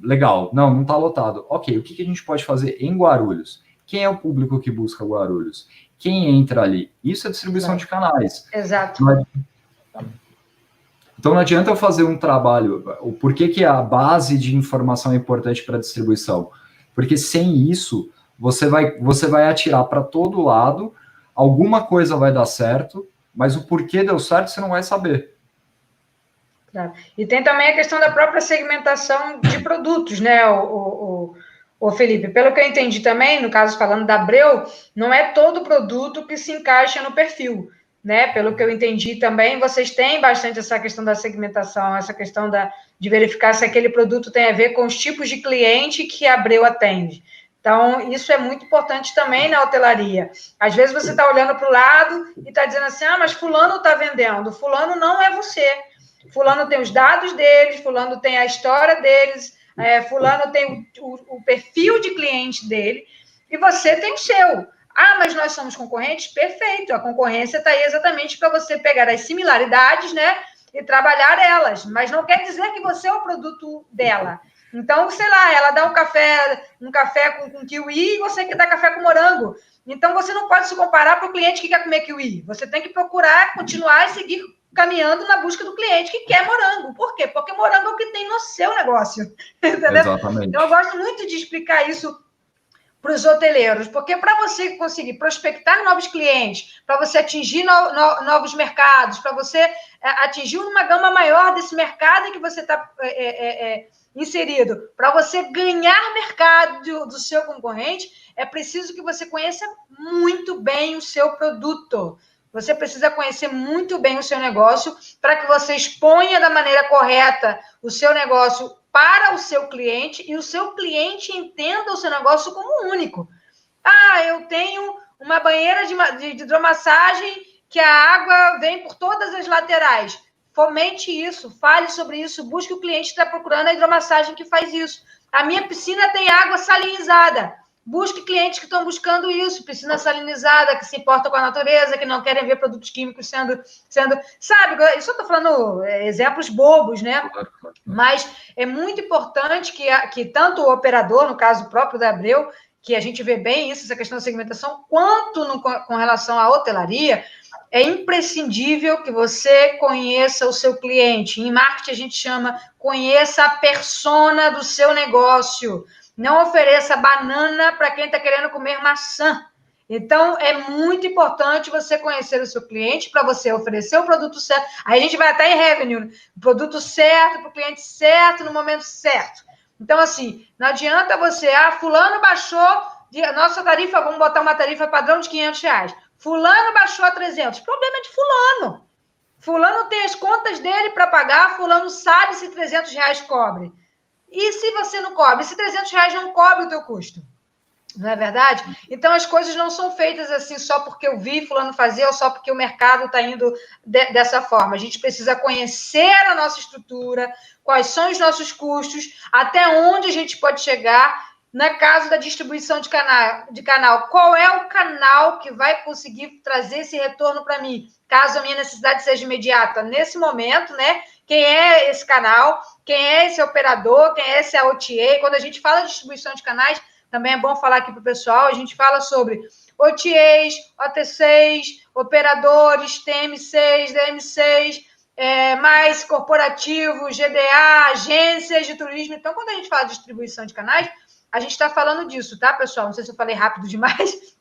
Legal. Não está lotado. Ok, o que a gente pode fazer em Guarulhos? Quem é o público que busca Guarulhos? Quem entra ali? Isso é distribuição de canais. Exato. Então, não adianta eu fazer um trabalho. O porquê que a base de informação é importante para a distribuição? Porque sem isso, você vai atirar para todo lado, alguma coisa vai dar certo, mas o porquê deu certo você não vai saber. Claro. E tem também a questão da própria segmentação de produtos, né, o Felipe? Pelo que eu entendi também, no caso falando da Abreu, não é todo produto que se encaixa no perfil. Né? Pelo que eu entendi também, vocês têm bastante essa questão da segmentação, essa questão de verificar se aquele produto tem a ver com os tipos de cliente que a Abreu atende. Então, isso é muito importante também na hotelaria. Às vezes você está olhando para o lado e está dizendo assim, mas fulano está vendendo, fulano não é você. Fulano tem os dados deles, fulano tem a história deles, fulano tem o perfil de cliente dele, e você tem o seu. Ah, mas nós somos concorrentes? Perfeito, a concorrência está aí exatamente para você pegar as similaridades, né, e trabalhar elas, mas não quer dizer que você é o produto dela. Então, sei lá, ela dá um café com kiwi e você que dá café com morango. Então, você não pode se comparar para o cliente que quer comer kiwi. Você tem que procurar continuar e seguir caminhando na busca do cliente que quer morango. Por quê? Porque morango é o que tem no seu negócio. Entendeu? Exatamente. Então, eu gosto muito de explicar isso para os hoteleiros, porque para você conseguir prospectar novos clientes, para você atingir novos mercados, para você atingir uma gama maior desse mercado em que você está inserido, para você ganhar mercado do seu concorrente, é preciso que você conheça muito bem o seu produto. Você precisa conhecer muito bem o seu negócio para que você exponha da maneira correta o seu negócio para o seu cliente e o seu cliente entenda o seu negócio como único. Ah, eu tenho uma banheira de hidromassagem que a água vem por todas as laterais. Fomente isso, fale sobre isso, busque o cliente que está procurando a hidromassagem que faz isso. A minha piscina tem água salinizada. Busque clientes que estão buscando isso, piscina salinizada, que se importam com a natureza, que não querem ver produtos químicos sendo sabe, isso eu estou falando exemplos bobos, né? Mas é muito importante que tanto o operador, no caso próprio da Abreu, que a gente vê bem isso, essa questão da segmentação, quanto com relação à hotelaria, é imprescindível que você conheça o seu cliente. Em marketing a gente chama conheça a persona do seu negócio. Não ofereça banana para quem está querendo comer maçã. Então, é muito importante você conhecer o seu cliente para você oferecer o produto certo. Aí a gente vai até em revenue, o produto certo para o cliente certo, no momento certo. Então, assim, não adianta você, fulano baixou, nossa tarifa, vamos botar uma tarifa padrão de R$500. Fulano baixou a 300. O problema é de fulano. Fulano tem as contas dele para pagar, fulano sabe se R$300 cobre. E se você não cobre? Se R$300 não cobre o teu custo? Não é verdade? Então, as coisas não são feitas assim só porque eu vi fulano fazer ou só porque o mercado está indo dessa forma. A gente precisa conhecer a nossa estrutura, quais são os nossos custos, até onde a gente pode chegar. No caso da distribuição de canal, qual é o canal que vai conseguir trazer esse retorno para mim, caso a minha necessidade seja imediata? Nesse momento, né? Quem é esse canal? Quem é esse operador? Quem é esse OTA? Quando a gente fala de distribuição de canais, também é bom falar aqui para o pessoal, a gente fala sobre OTAs, OT6, operadores, TM6, DM6, mais corporativo, GDA, agências de turismo. Então, quando a gente fala de distribuição de canais, a gente está falando disso, tá, pessoal? Não sei se eu falei rápido demais,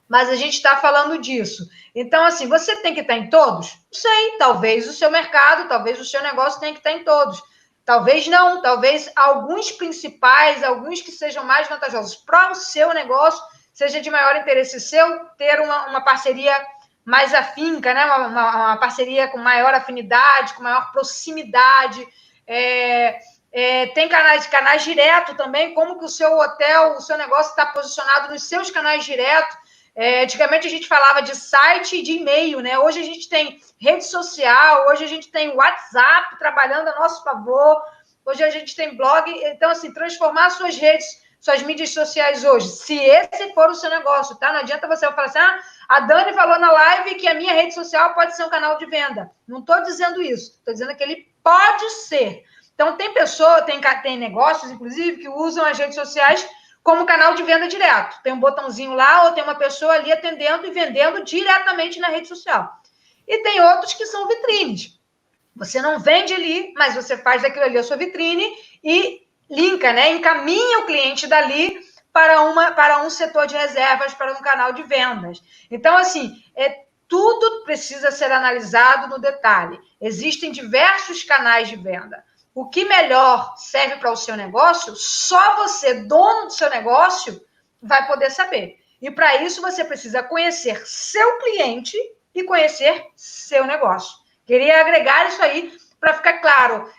mas a gente está falando disso. Então, assim, você tem que estar em todos? Não sei, talvez o seu mercado, talvez o seu negócio tenha que estar em todos. Talvez não, talvez alguns principais, alguns que sejam mais vantajosos para o seu negócio, seja de maior interesse seu ter uma parceria mais afinca, né? Uma parceria com maior afinidade, com maior proximidade. Tem canais direto também, como que o seu hotel, o seu negócio está posicionado nos seus canais diretos. Antigamente a gente falava de site e de e-mail, né? Hoje a gente tem rede social, hoje a gente tem WhatsApp trabalhando a nosso favor, hoje a gente tem blog. Então, assim, transformar suas mídias sociais hoje, se esse for o seu negócio, tá? Não adianta você falar assim, a Dani falou na live que a minha rede social pode ser um canal de venda. Não estou dizendo isso, estou dizendo que ele pode ser. Então, tem negócios, inclusive, que usam as redes sociais como canal de venda direto. Tem um botãozinho lá, ou tem uma pessoa ali atendendo e vendendo diretamente na rede social. E tem outros que são vitrines. Você não vende ali, mas você faz daquilo ali a sua vitrine e linka, né? Encaminha o cliente dali para um setor de reservas, para um canal de vendas. Então, assim, tudo precisa ser analisado no detalhe. Existem diversos canais de venda. O que melhor serve para o seu negócio, só você, dono do seu negócio, vai poder saber. E para isso você precisa conhecer seu cliente e conhecer seu negócio. Queria agregar isso aí para ficar claro,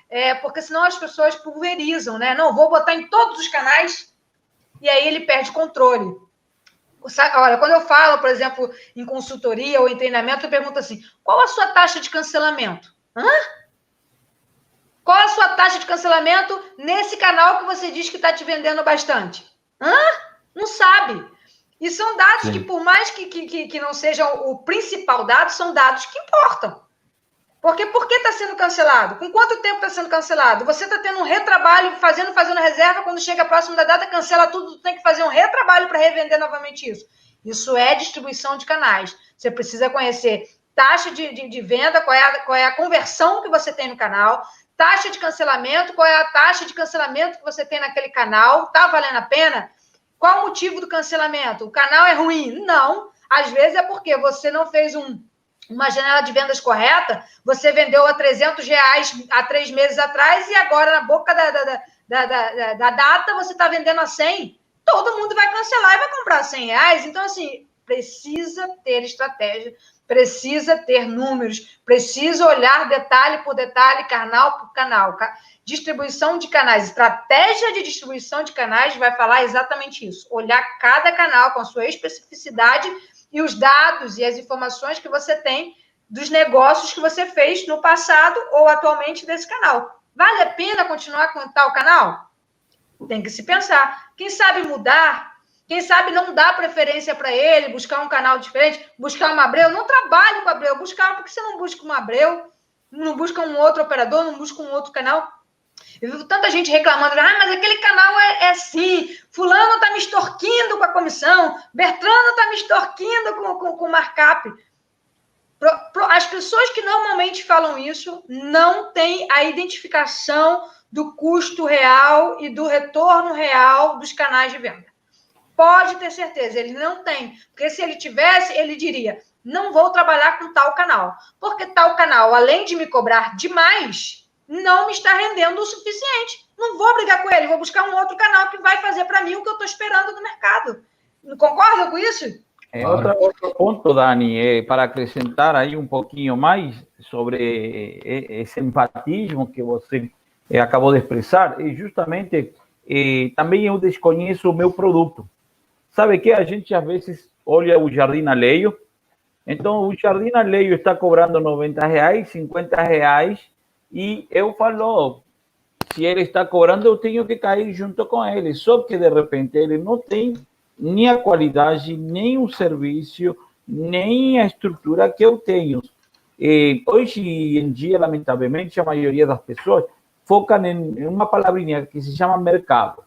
porque senão as pessoas pulverizam, né? Não, vou botar em todos os canais e aí ele perde controle. Olha, quando eu falo, por exemplo, em consultoria ou em treinamento, eu pergunto assim, qual a sua taxa de cancelamento? Qual a sua taxa de cancelamento nesse canal que você diz que está te vendendo bastante? Não sabe. E são dados que, por mais que não sejam o principal dado, são dados que importam. Porque por que está sendo cancelado? Com quanto tempo está sendo cancelado? Você está tendo um retrabalho, fazendo reserva, quando chega próximo da data, cancela tudo, tem que fazer um retrabalho para revender novamente isso. Isso é distribuição de canais. Você precisa conhecer taxa de venda, qual é a conversão que você tem no canal, taxa de cancelamento, qual é a taxa de cancelamento que você tem naquele canal, está valendo a pena? Qual o motivo do cancelamento? O canal é ruim? Não. Às vezes é porque você não fez uma janela de vendas correta, você vendeu a R$300 há 3 meses atrás e agora, na boca da data, você está vendendo a 100. Todo mundo vai cancelar e vai comprar R$100. Então, assim, precisa ter estratégia, precisa ter números, precisa olhar detalhe por detalhe, canal por canal. Distribuição de canais, estratégia de distribuição de canais vai falar exatamente isso. Olhar cada canal com a sua especificidade e os dados e as informações que você tem dos negócios que você fez no passado ou atualmente desse canal. Vale a pena continuar com tal canal? Tem que se pensar. Quem sabe mudar, quem sabe não dar preferência para ele, buscar um canal diferente, buscar uma Abreu. Não trabalhe com a Abreu, buscar, porque você não busca uma Abreu, não busca um outro operador, não busca um outro canal. Eu vi tanta gente reclamando, mas aquele canal é assim, fulano está me extorquindo com a comissão, Bertrano está me extorquindo com o markup. As pessoas que normalmente falam isso não têm a identificação do custo real e do retorno real dos canais de venda. Pode ter certeza, ele não tem. Porque se ele tivesse, ele diria, não vou trabalhar com tal canal. Porque tal canal, além de me cobrar demais, não me está rendendo o suficiente. Não vou brigar com ele, vou buscar um outro canal que vai fazer para mim o que eu estou esperando do mercado. Não concorda com isso? Outro ponto, Dani, para acrescentar aí um pouquinho mais sobre esse empatismo que você acabou de expressar, e justamente também eu desconheço o meu produto. Sabe que a gente às vezes olha o jardim alheio, então o jardim alheio está cobrando R$90, R$50, e eu falo, se ele está cobrando, eu tenho que cair junto com ele. Só que, de repente, ele não tem nem a qualidade, nem o serviço, nem a estrutura que eu tenho. Hoje em dia, lamentavelmente, a maioria das pessoas focam em uma palavrinha que se chama mercado.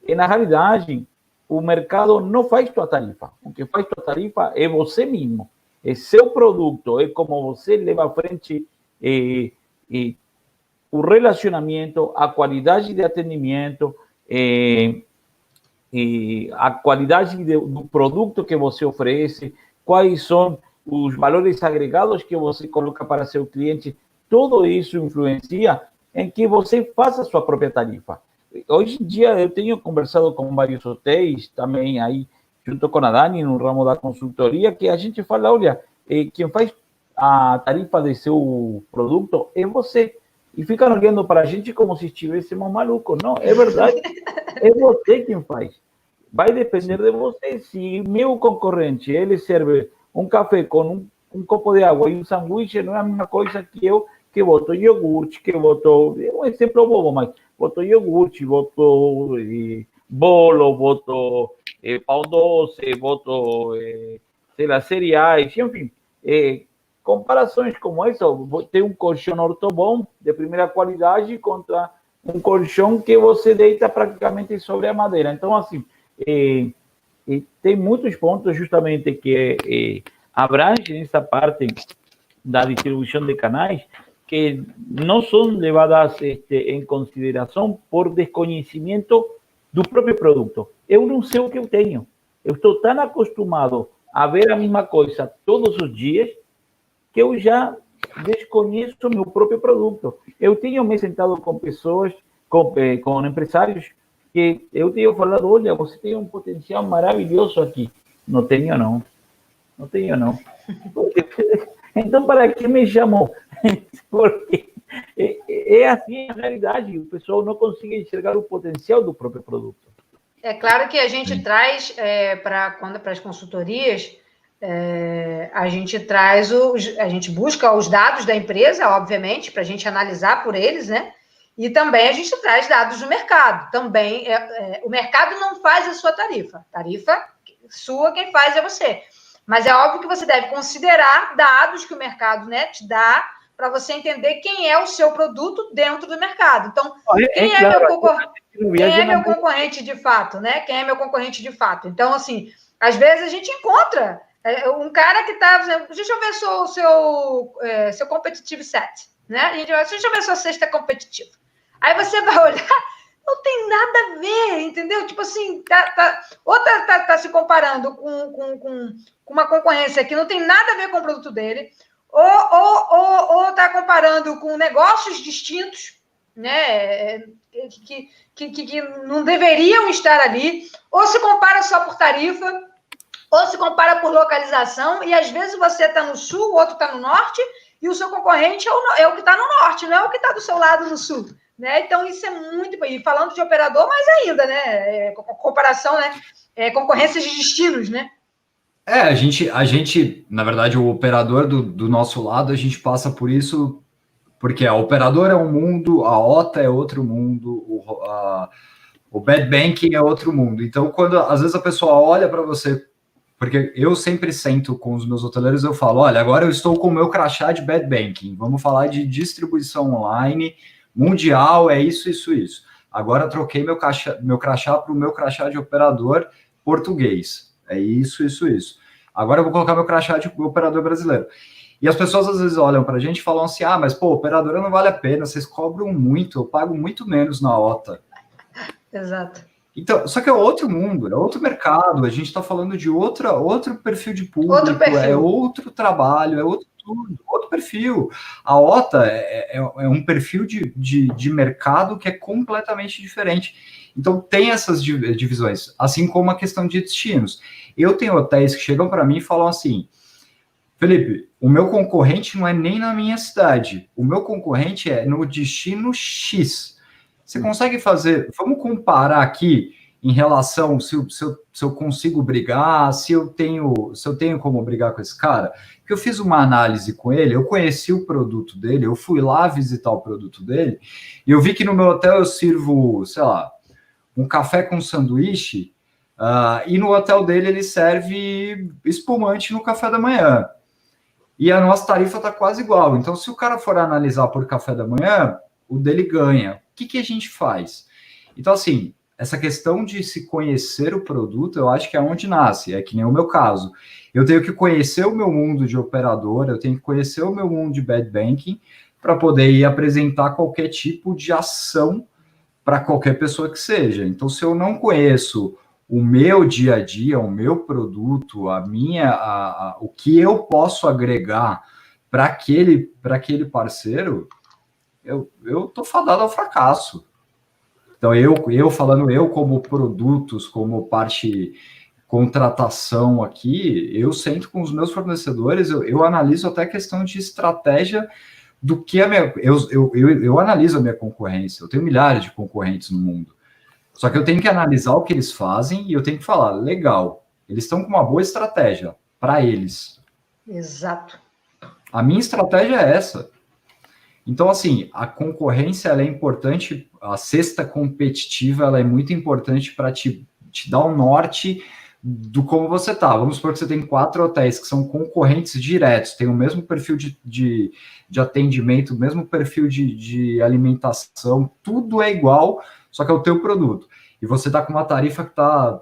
E, na realidade, o mercado não faz tua tarifa. O que faz tua tarifa é você mesmo. É seu produto, é como você leva à frente o relacionamento, a qualidade de atendimento, a qualidade do produto que você oferece, quais são os valores agregados que você coloca para seu cliente. Tudo isso influencia em que você faça a sua própria tarifa. Hoje em dia, eu tenho conversado com vários hotéis, também aí, junto com a Dani, no ramo da consultoria, que a gente fala, olha, quem faz a tarifa de seu produto é você. E ficam olhando para a gente como se estivéssemos malucos. Não, é verdade. É você quem faz. Vai depender de você. Se meu concorrente, ele serve um café com um copo de água e um sanduíche, não é a mesma coisa que eu, que boto iogurte, que boto... Um exemplo bobo, mas boto iogurte, boto bolo, boto pão doce, boto, sei lá, cereais, enfim... comparações como essa, ter um colchão ortobom de primeira qualidade contra um colchão que você deita praticamente sobre a madeira. Então, assim, tem muitos pontos justamente que abrangem essa parte da distribuição de canais que não são levadas em consideração por desconhecimento do próprio produto. Eu não sei o que eu tenho. Eu estou tão acostumado a ver a mesma coisa todos os dias que eu já desconheço o meu próprio produto. Eu tenho me sentado com pessoas, com empresários, que eu tenho falado, olha, você tem um potencial maravilhoso aqui. Não tenho, não. Não tenho, não. Então, para que me chamou? Porque é assim a realidade. O pessoal não consegue enxergar o potencial do próprio produto. É claro que a gente traz, para as consultorias, a gente busca os dados da empresa, obviamente, para a gente analisar por eles, né? E também a gente traz dados do mercado. Também o mercado não faz a sua tarifa. Tarifa sua, quem faz é você. Mas é óbvio que você deve considerar dados que o mercado, né, te dá para você entender quem é o seu produto dentro do mercado. Então, quem é meu concorrente de fato, né? Quem é meu concorrente de fato? Então, assim, às vezes a gente encontra um cara que está, deixa eu ver seu competitive set, né? Deixa eu ver sua cesta competitiva. Aí você vai olhar, não tem nada a ver, entendeu? Tipo assim, tá se comparando com uma concorrência que não tem nada a ver com o produto dele, ou tá comparando com negócios distintos, né? Que não deveriam estar ali, ou se compara só por tarifa, ou se compara por localização, e às vezes você está no sul, o outro está no norte, e o seu concorrente é o que está no norte, não é o que está do seu lado no sul. Né? Então, isso é muito... E falando de operador, mais ainda, né? Comparação, né? Concorrências de destinos, né? A gente, na verdade, o operador do nosso lado, a gente passa por isso, porque a operadora é um mundo, a OTA é outro mundo, o bad banking é outro mundo. Então, quando às vezes a pessoa olha para você, porque eu sempre sento com os meus hoteleiros, eu falo, olha, agora eu estou com o meu crachá de bad banking, vamos falar de distribuição online, mundial, é isso. Agora troquei meu crachá para o meu crachá de operador português. É isso. Agora eu vou colocar meu crachá de operador brasileiro. E as pessoas às vezes olham para a gente e falam assim, mas pô, operadora não vale a pena, vocês cobram muito, eu pago muito menos na OTA. Exato. Então, só que é outro mundo, é outro mercado, a gente está falando de outro perfil de público, é outro trabalho, é outro perfil. A OTA é um perfil de mercado que é completamente diferente. Então, tem essas divisões, assim como a questão de destinos. Eu tenho hotéis que chegam para mim e falam assim, Felipe, o meu concorrente não é nem na minha cidade, o meu concorrente é no destino X. Você consegue fazer, vamos comparar aqui em relação se eu consigo brigar, se eu tenho como brigar com esse cara, porque eu fiz uma análise com ele, eu conheci o produto dele, eu fui lá visitar o produto dele, e eu vi que no meu hotel eu sirvo, sei lá, um café com sanduíche, e no hotel dele ele serve espumante no café da manhã. E a nossa tarifa está quase igual. Então, se o cara for analisar por café da manhã, o dele ganha. O que a gente faz? Então, assim, essa questão de se conhecer o produto, eu acho que é onde nasce. É que nem o meu caso. Eu tenho que conhecer o meu mundo de operador, eu tenho que conhecer o meu mundo de bad banking para poder ir apresentar qualquer tipo de ação para qualquer pessoa que seja. Então, se eu não conheço o meu dia a dia, o meu produto, o que eu posso agregar para aquele parceiro, eu tô fadado ao fracasso. Então, eu falando como produtos, como parte contratação aqui, eu sento com os meus fornecedores, eu analiso até a questão de estratégia do que eu analiso a minha concorrência. Eu tenho milhares de concorrentes no mundo. Só que eu tenho que analisar o que eles fazem e eu tenho que falar, legal, eles estão com uma boa estratégia para eles. Exato. A minha estratégia é essa. Então, assim, a concorrência ela é importante, a cesta competitiva ela é muito importante para te dar um norte do como você tá. Vamos supor que você tem 4 hotéis que são concorrentes diretos, tem o mesmo perfil de atendimento, o mesmo perfil de alimentação, tudo é igual, só que é o teu produto. E você tá com uma tarifa que tá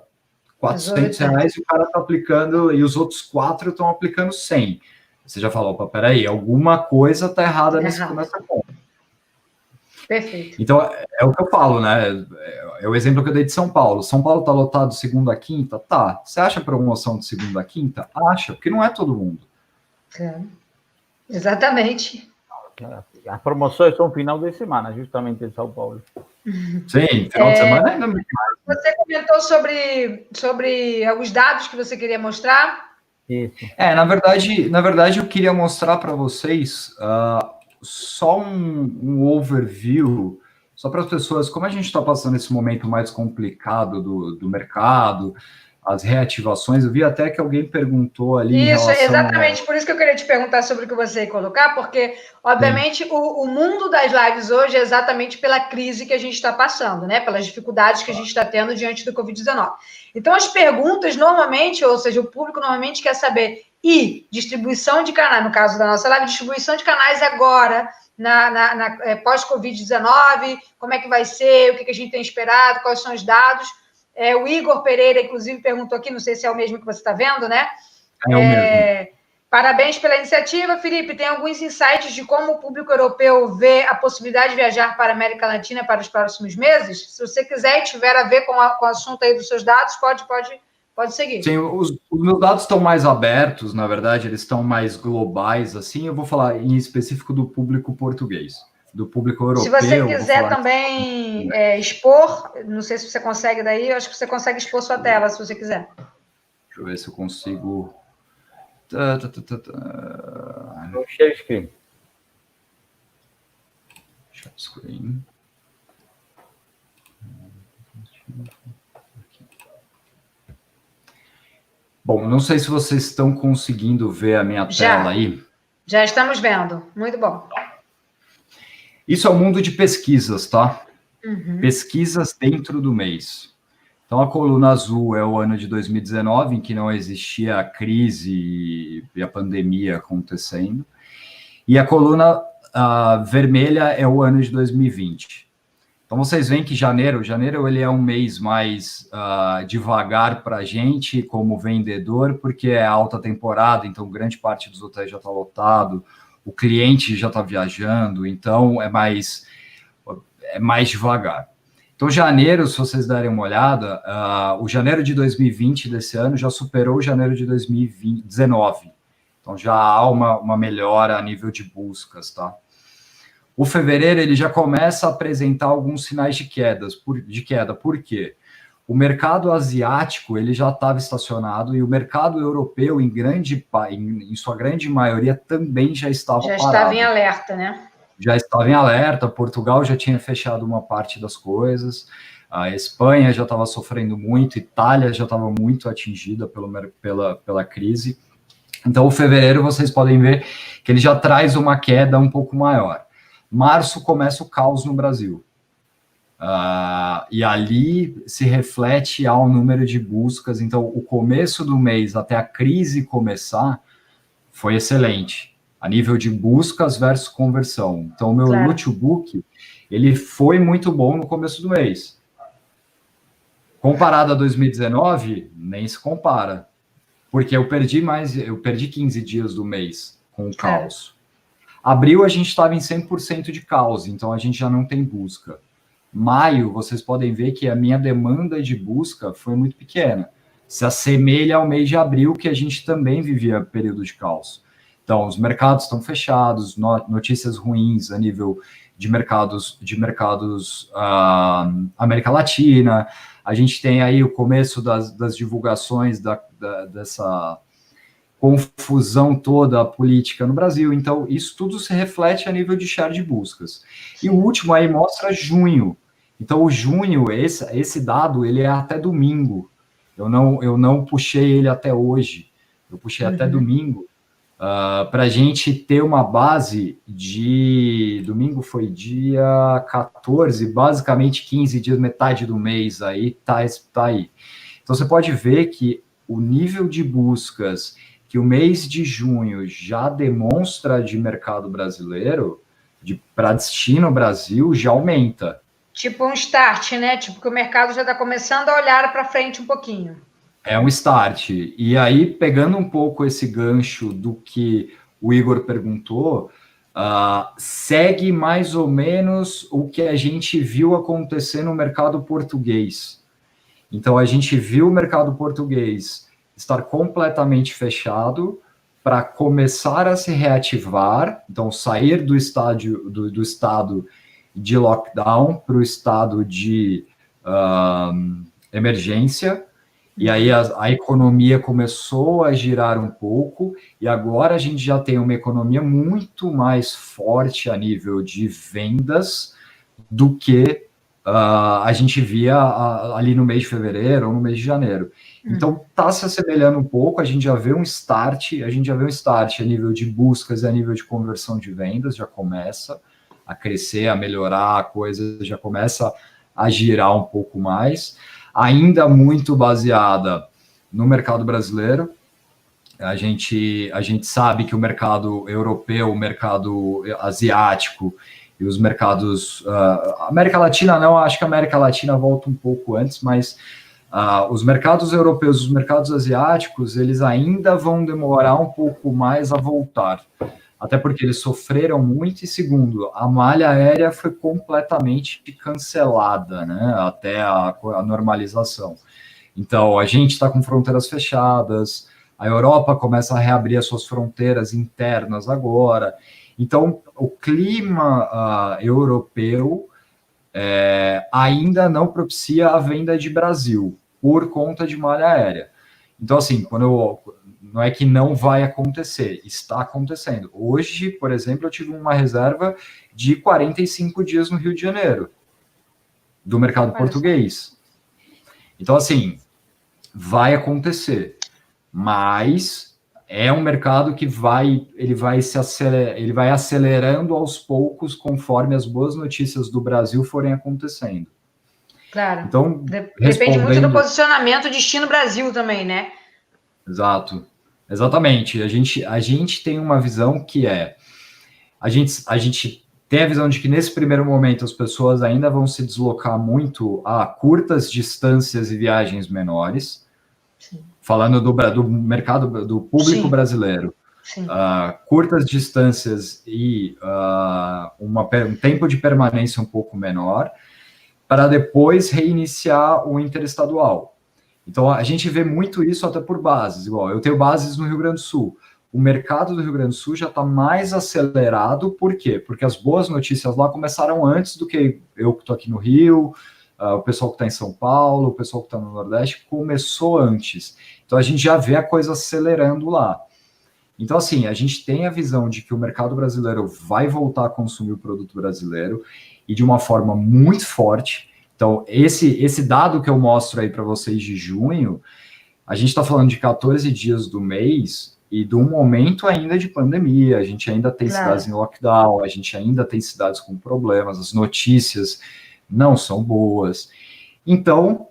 R$400 e o cara tá aplicando, e os outros 4 estão aplicando 100. Você já falou, opa, peraí, alguma coisa tá errada nessa conta. Perfeito. Então, é o que eu falo, né? É o exemplo que eu dei de São Paulo. São Paulo tá lotado de segunda a quinta? Tá. Você acha promoção de segunda a quinta? Acha, porque não é todo mundo. Exatamente. As promoções são final de semana, justamente em São Paulo. Sim, final de semana ainda mais. Você comentou sobre alguns dados que você queria mostrar. Isso. Na verdade, eu queria mostrar para vocês só um overview, só para as pessoas, como a gente está passando esse momento mais complicado do mercado, as reativações. Eu vi até que alguém perguntou ali. Isso, exatamente, por isso que eu queria te perguntar sobre o que você ia colocar, porque, obviamente, o mundo das lives hoje é exatamente pela crise que a gente está passando, né? Pelas dificuldades que a gente está tendo diante do Covid-19. Então, as perguntas, normalmente, ou seja, o público normalmente quer saber, e distribuição de canais, no caso da nossa live, distribuição de canais agora, pós-Covid-19, como é que vai ser, o que a gente tem esperado, quais são os dados. O Igor Pereira, inclusive, perguntou aqui, não sei se é o mesmo que você está vendo, né? É o mesmo. Parabéns pela iniciativa, Felipe. Tem alguns insights de como o público europeu vê a possibilidade de viajar para a América Latina para os próximos meses? Se você quiser e tiver a ver com o assunto aí dos seus dados, pode seguir. Sim, os meus dados estão mais abertos, na verdade, eles estão mais globais, assim. Eu vou falar em específico do público português. Do público europeu. Se você quiser também expor, não sei se você consegue daí, eu acho que você consegue expor sua tela, se você quiser. Deixa eu ver se eu consigo. Share screen. Share screen. Bom, não sei se vocês estão conseguindo ver a minha tela aí. Já estamos vendo. Muito bom. Isso é o mundo de pesquisas, tá? Uhum. Pesquisas dentro do mês. Então, a coluna azul é o ano de 2019, em que não existia a crise e a pandemia acontecendo. E a coluna vermelha é o ano de 2020. Então, vocês veem que janeiro ele é um mês mais devagar para a gente, como vendedor, porque é alta temporada, então grande parte dos hotéis já está lotado, o cliente já está viajando, então é mais devagar. Então, janeiro, se vocês derem uma olhada, o janeiro de 2020 desse ano já superou o janeiro de 2019. Então, já há uma melhora a nível de buscas, tá? O fevereiro, ele já começa a apresentar alguns sinais de queda. Por quê? O mercado asiático, ele já estava estacionado e o mercado europeu, em sua grande maioria, também já estava parado. Já estava em alerta, né? Já estava em alerta, Portugal já tinha fechado uma parte das coisas, a Espanha já estava sofrendo muito, Itália já estava muito atingida pela crise. Então, o fevereiro, vocês podem ver que ele já traz uma queda um pouco maior. Março começa o caos no Brasil. E ali se reflete ao número de buscas. Então, o começo do mês até a crise começar foi excelente. A nível de buscas versus conversão. Então, o meu Lootbook, ele foi muito bom no começo do mês. Comparado a 2019, nem se compara. Porque eu perdi 15 dias do mês com o caos. Abril, a gente estava em 100% de caos, então a gente já não tem busca. Maio, vocês podem ver que a minha demanda de busca foi muito pequena. Se assemelha ao mês de abril, que a gente também vivia período de caos. Então, os mercados estão fechados, notícias ruins a nível de mercados América Latina. A gente tem aí o começo das divulgações dessa confusão toda política no Brasil. Então, isso tudo se reflete a nível de share de buscas. E o último aí mostra junho. Então, o junho, esse dado, ele é até domingo. Eu não puxei ele até hoje. Eu puxei até domingo. Para a gente ter uma base de... Domingo foi dia 14, basicamente 15 dias, metade do mês aí, tá aí. Então, você pode ver que o nível de buscas que o mês de junho já demonstra de mercado brasileiro, para destino Brasil, já aumenta. Tipo um start, né? Tipo que o mercado já está começando a olhar para frente um pouquinho. É um start. E aí, pegando um pouco esse gancho do que o Igor perguntou, segue mais ou menos o que a gente viu acontecer no mercado português. Então, a gente viu o mercado português estar completamente fechado para começar a se reativar, então sair do estado de lockdown para o estado de emergência. E aí a economia começou a girar um pouco, e agora a gente já tem uma economia muito mais forte a nível de vendas do que a gente via ali no mês de fevereiro ou no mês de janeiro. Então, está se assemelhando um pouco, a gente já vê um start a nível de buscas e a nível de conversão de vendas, já começa a crescer, a melhorar, a coisa já começa a girar um pouco mais, ainda muito baseada no mercado brasileiro. A gente sabe que o mercado europeu, o mercado asiático e os mercados... América Latina não, acho que a América Latina volta um pouco antes, mas os mercados europeus, os mercados asiáticos, eles ainda vão demorar um pouco mais a voltar. Até porque eles sofreram muito, e segundo, a malha aérea foi completamente cancelada, né, até a normalização. Então, a gente está com fronteiras fechadas, a Europa começa a reabrir as suas fronteiras internas agora. Então, o clima europeu ainda não propicia a venda de Brasil, por conta de malha aérea. Então, assim, não é que não vai acontecer, está acontecendo. Hoje, por exemplo, eu tive uma reserva de 45 dias no Rio de Janeiro, do mercado português. Então, assim, vai acontecer, mas é um mercado que ele vai acelerando aos poucos conforme as boas notícias do Brasil forem acontecendo. Claro. Então, depende muito do posicionamento destino Brasil também, né? Exato. Exatamente. A gente tem uma visão que a gente tem a visão de que nesse primeiro momento as pessoas ainda vão se deslocar muito a curtas distâncias e viagens menores. Sim. Falando do mercado, do público Sim. brasileiro. Sim. Curtas distâncias e um tempo de permanência um pouco menor, para depois reiniciar o interestadual. Então, a gente vê muito isso até por bases. Igual, eu tenho bases no Rio Grande do Sul. O mercado do Rio Grande do Sul já está mais acelerado. Por quê? Porque as boas notícias lá começaram antes do que eu que estou aqui no Rio, o pessoal que está em São Paulo, o pessoal que está no Nordeste, começou antes. Então, a gente já vê a coisa acelerando lá. Então, assim, a gente tem a visão de que o mercado brasileiro vai voltar a consumir o produto brasileiro e de uma forma muito forte. Então, esse dado que eu mostro aí para vocês de junho, a gente está falando de 14 dias do mês e de um momento ainda de pandemia. A gente ainda tem cidades em lockdown, a gente ainda tem cidades com problemas, as notícias não são boas. Então,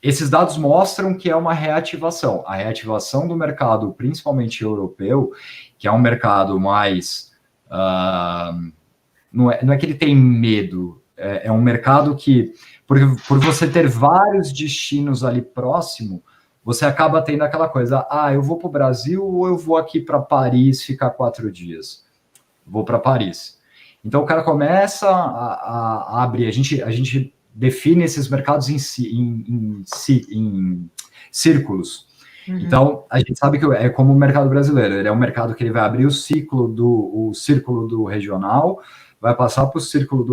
esses dados mostram que é uma reativação. A reativação do mercado, principalmente europeu, que é um mercado mais... Não é que ele tem medo, é um mercado que, por você ter vários destinos ali próximo, você acaba tendo aquela coisa, eu vou para o Brasil ou eu vou aqui para Paris ficar 4 dias? Vou para Paris. Então, o cara começa a abrir, a gente define esses mercados em círculos. Uhum. Então, a gente sabe que é como o mercado brasileiro, ele é um mercado que ele vai abrir o círculo do regional, vai passar para o círculo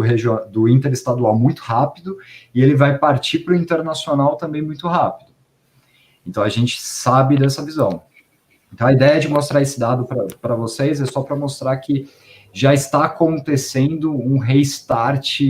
do interestadual muito rápido e ele vai partir para o internacional também muito rápido. Então, a gente sabe dessa visão. Então, a ideia de mostrar esse dado para vocês é só para mostrar que já está acontecendo um restart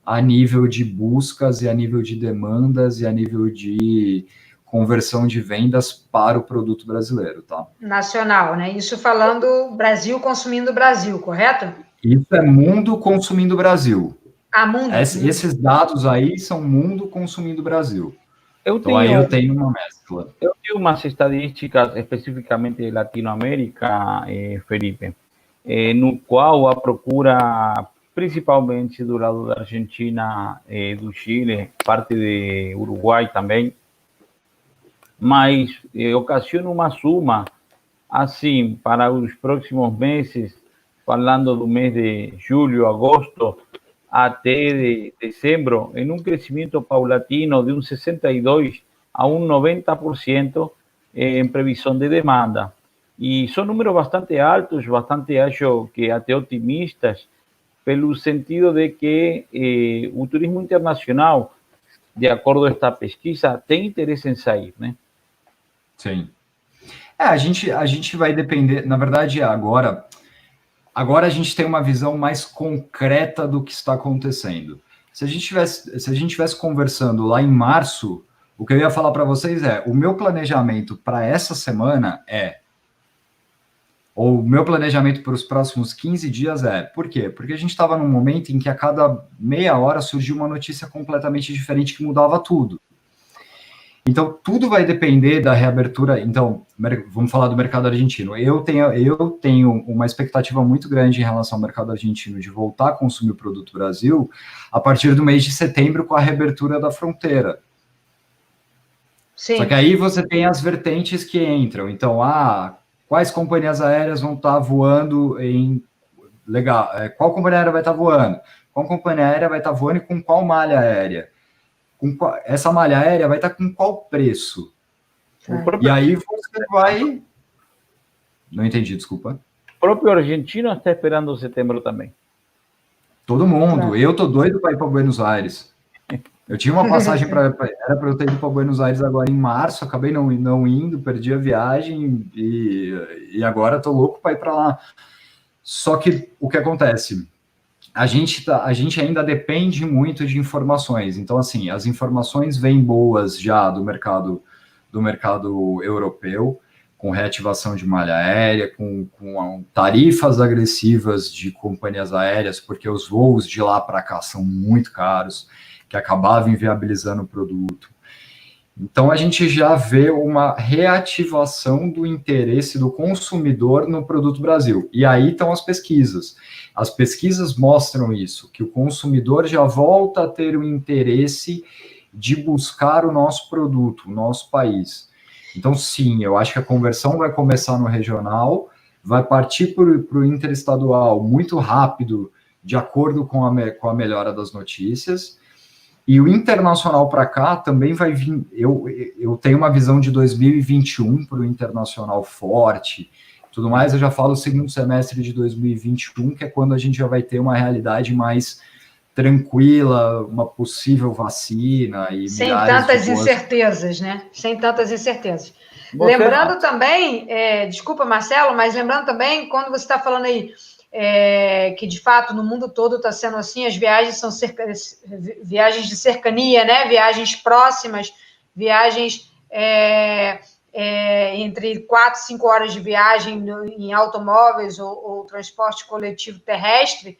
a nível de buscas e a nível de demandas e a nível de conversão de vendas para o produto brasileiro, tá? Nacional, né? Isso falando Brasil consumindo Brasil, correto? Isso é mundo consumindo Brasil. Mundo. Esses dados aí são mundo consumindo Brasil. Então aí eu tenho uma mescla. Eu tenho umas estatísticas especificamente de Latinoamérica, Felipe, no qual a procura, principalmente do lado da Argentina, do Chile, parte de Uruguai também, mas ocasiona uma suma, assim, para os próximos meses, falando do mês de julho, agosto, até de dezembro, em um crescimento paulatino de 62% a 90% em previsão de demanda. E são números bastante altos, bastante, acho que até otimistas, pelo sentido de que o turismo internacional, de acordo a esta pesquisa, tem interesse em sair, né? Sim. A gente vai depender, na verdade, agora a gente tem uma visão mais concreta do que está acontecendo. se a gente tivesse conversando lá em março, o que eu ia falar para vocês o meu planejamento para essa semana ou o meu planejamento para os próximos 15 dias por quê? Porque a gente estava num momento em que a cada meia hora surgiu uma notícia completamente diferente que mudava tudo. Então, tudo vai depender da reabertura. Então, vamos falar do mercado argentino. Eu tenho uma expectativa muito grande em relação ao mercado argentino de voltar a consumir o produto Brasil a partir do mês de setembro com a reabertura da fronteira. Sim. Só que aí você tem as vertentes que entram. Então, quais companhias aéreas vão estar voando em... Legal. Qual companhia aérea vai estar voando? Qual companhia aérea vai estar voando e com qual malha aérea? Essa malha aérea vai estar com qual preço? E aí você vai... Não entendi, desculpa. O próprio argentino está esperando setembro também. Todo mundo. Eu tô doido para ir para Buenos Aires. Eu tinha uma passagem era para eu ter ido para Buenos Aires agora em março, acabei não indo, perdi a viagem e agora tô louco para ir para lá. Só que o que acontece? A gente ainda depende muito de informações. Então, assim, as informações vêm boas já do mercado europeu, com reativação de malha aérea, com tarifas agressivas de companhias aéreas, porque os voos de lá para cá são muito caros, que acabavam inviabilizando o produto. Então, a gente já vê uma reativação do interesse do consumidor no produto Brasil. E aí estão as pesquisas. As pesquisas mostram isso, que o consumidor já volta a ter o interesse de buscar o nosso produto, o nosso país. Então, sim, eu acho que a conversão vai começar no regional, vai partir para o interestadual muito rápido, de acordo com a melhora das notícias. E o internacional para cá também vai vir. Eu tenho uma visão de 2021 para o internacional forte, tudo mais. Eu já falo o segundo semestre de 2021, que é quando a gente já vai ter uma realidade mais tranquila, uma possível vacina e sem tantas incertezas, né? Sem tantas incertezas. Lembrando também, desculpa, Marcelo, mas lembrando também, quando você está falando aí que de fato no mundo todo está sendo assim, as viagens são viagens de cercania, né? Viagens próximas, viagens entre 4 e 5 horas de viagem em automóveis ou transporte coletivo terrestre.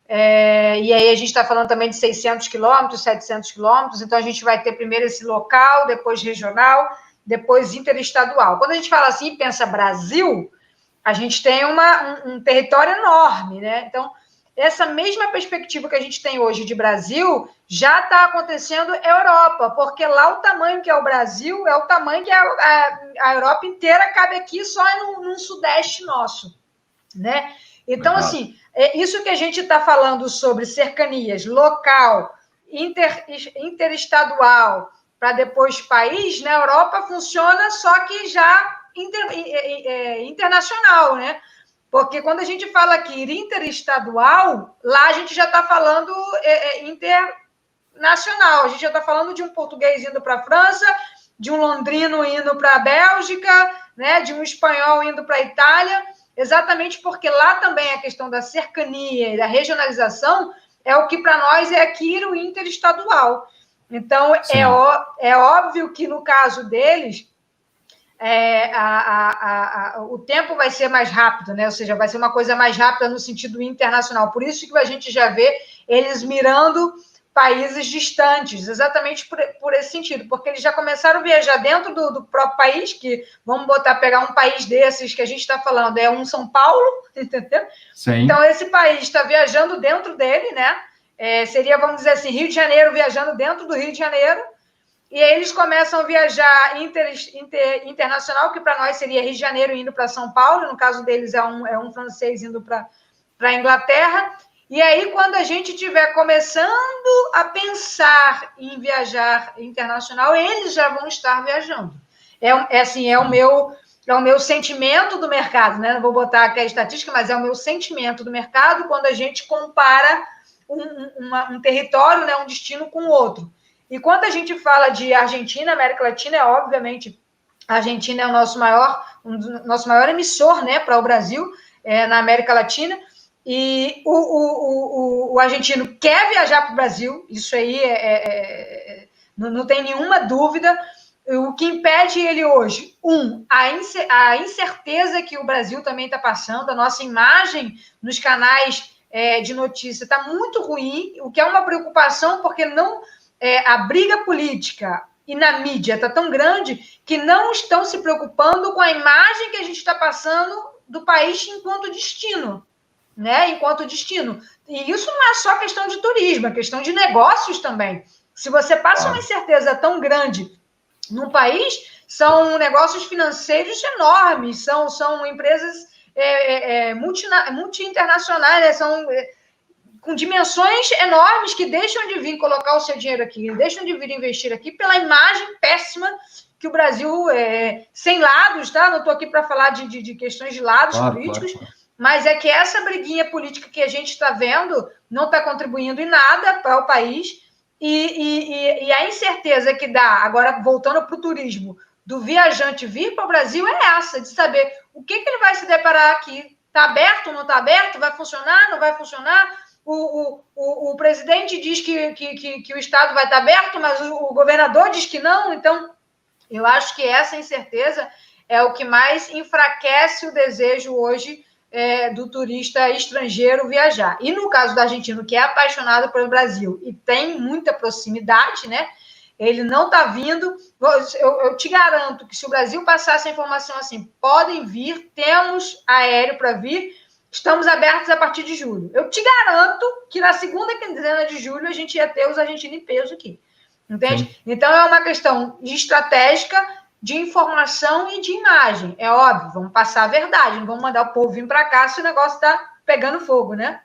E aí a gente está falando também de 600 quilômetros, 700 quilômetros, então a gente vai ter primeiro esse local, depois regional, depois interestadual. Quando a gente fala assim, pensa Brasil, a gente tem um território enorme, né? Então, essa mesma perspectiva que a gente tem hoje de Brasil já está acontecendo na Europa, porque lá o tamanho que é o Brasil é o tamanho que a Europa inteira cabe aqui só num sudeste nosso, né? Então, assim, isso que a gente está falando sobre cercanias, local, interestadual, para depois país, na Europa funciona, só que já internacional, né? Porque quando a gente fala aqui interestadual, lá a gente já está falando internacional, a gente já está falando de um português indo para a França, de um londrino indo para a Bélgica, né? De um espanhol indo para a Itália, exatamente porque lá também a questão da cercania e da regionalização é o que para nós é aqui o interestadual. Então, é óbvio que no caso deles, o tempo vai ser mais rápido, né? Ou seja, vai ser uma coisa mais rápida no sentido internacional. Por isso que a gente já vê eles mirando países distantes, exatamente por esse sentido, porque eles já começaram a viajar dentro do próprio país, que vamos pegar um país desses que a gente está falando, um São Paulo, entendeu? Sim. Então, esse país está viajando dentro dele, né? Seria, vamos dizer assim, Rio de Janeiro viajando dentro do Rio de Janeiro, e aí eles começam a viajar internacional, que para nós seria Rio de Janeiro indo para São Paulo, no caso deles é um francês indo para a Inglaterra, e aí quando a gente estiver começando a pensar em viajar internacional, eles já vão estar viajando. É o meu sentimento do mercado, né? Não vou botar aqui a estatística, mas é o meu sentimento do mercado quando a gente compara um território, né, um destino com o outro. E quando a gente fala de Argentina, América Latina, obviamente, a Argentina é o nosso maior emissor, né, para o Brasil, na América Latina, E o argentino quer viajar para o Brasil, isso aí não tem nenhuma dúvida. O que impede ele hoje? A incerteza que o Brasil também está passando, a nossa imagem nos canais de notícia está muito ruim, o que é uma preocupação, porque a briga política e na mídia está tão grande que não estão se preocupando com a imagem que a gente está passando do país enquanto destino, né? Enquanto destino. E isso não é só questão de turismo, é questão de negócios também. Se você passa uma incerteza tão grande no país, são negócios financeiros enormes, são empresas multi-internacionais, são com dimensões enormes que deixam de vir colocar o seu dinheiro aqui, deixam de vir investir aqui pela imagem péssima que o Brasil, sem lados, tá? Não estou aqui para falar de questões de lados políticos, claro. Mas é que essa briguinha política que a gente está vendo não está contribuindo em nada para o país. E a incerteza que dá, agora voltando para o turismo, do viajante vir para o Brasil é essa, de saber o que ele vai se deparar aqui. Está aberto, não está aberto? Vai funcionar, não vai funcionar? O presidente diz que o Estado vai estar aberto, mas o governador diz que não. Então, eu acho que essa incerteza é o que mais enfraquece o desejo hoje do turista estrangeiro viajar. E no caso do argentino, que é apaixonado pelo Brasil e tem muita proximidade, né? Ele não está vindo. Eu te garanto que se o Brasil passasse a informação assim, podem vir, temos aéreo para vir, estamos abertos a partir de julho. Eu te garanto que na segunda quinzena de julho a gente ia ter os argentinos em peso aqui. Entende? Sim. Então é uma questão estratégica, de informação e de imagem. É óbvio, vamos passar a verdade, não vamos mandar o povo vir para cá se o negócio está pegando fogo, né?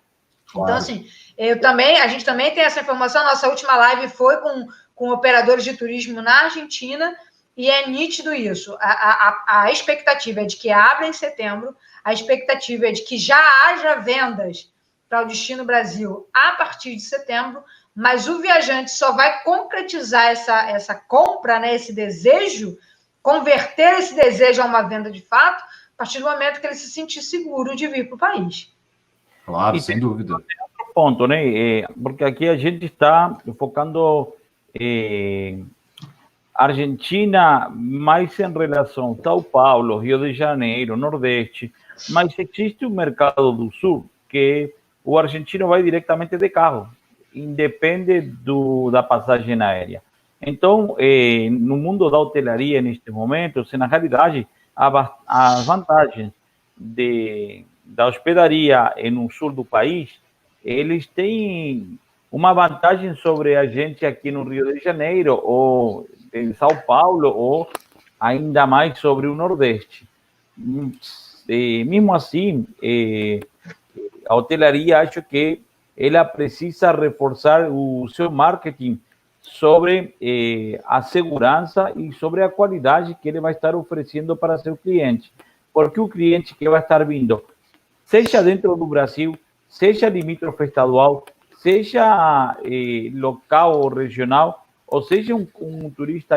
Claro. Então, assim, a gente também tem essa informação. Nossa última live foi com operadores de turismo na Argentina, e é nítido isso. A expectativa é de que abra em setembro, a expectativa é de que já haja vendas para o Destino Brasil a partir de setembro, mas o viajante só vai concretizar essa compra, né, esse desejo, converter esse desejo a uma venda de fato, a partir do momento que ele se sentir seguro de vir para o país. Claro, sem dúvida. Outro ponto, né? Porque aqui a gente está focando Argentina mais em relação a São Paulo, Rio de Janeiro, Nordeste, mas existe um mercado do Sul que o argentino vai diretamente de carro, independe da passagem aérea. Então, no mundo da hotelaria, neste momento, na realidade, as vantagens da hospedaria no sul do país, eles têm uma vantagem sobre a gente aqui no Rio de Janeiro, ou em São Paulo, ou ainda mais sobre o Nordeste. Mesmo assim, a hotelaria, acho que ela precisa reforçar o seu marketing sobre a segurança e sobre a qualidade que ele vai estar oferecendo para seu cliente. Porque o cliente que vai estar vindo, seja dentro do Brasil, seja limítrofe estadual, seja local ou regional, ou seja um turista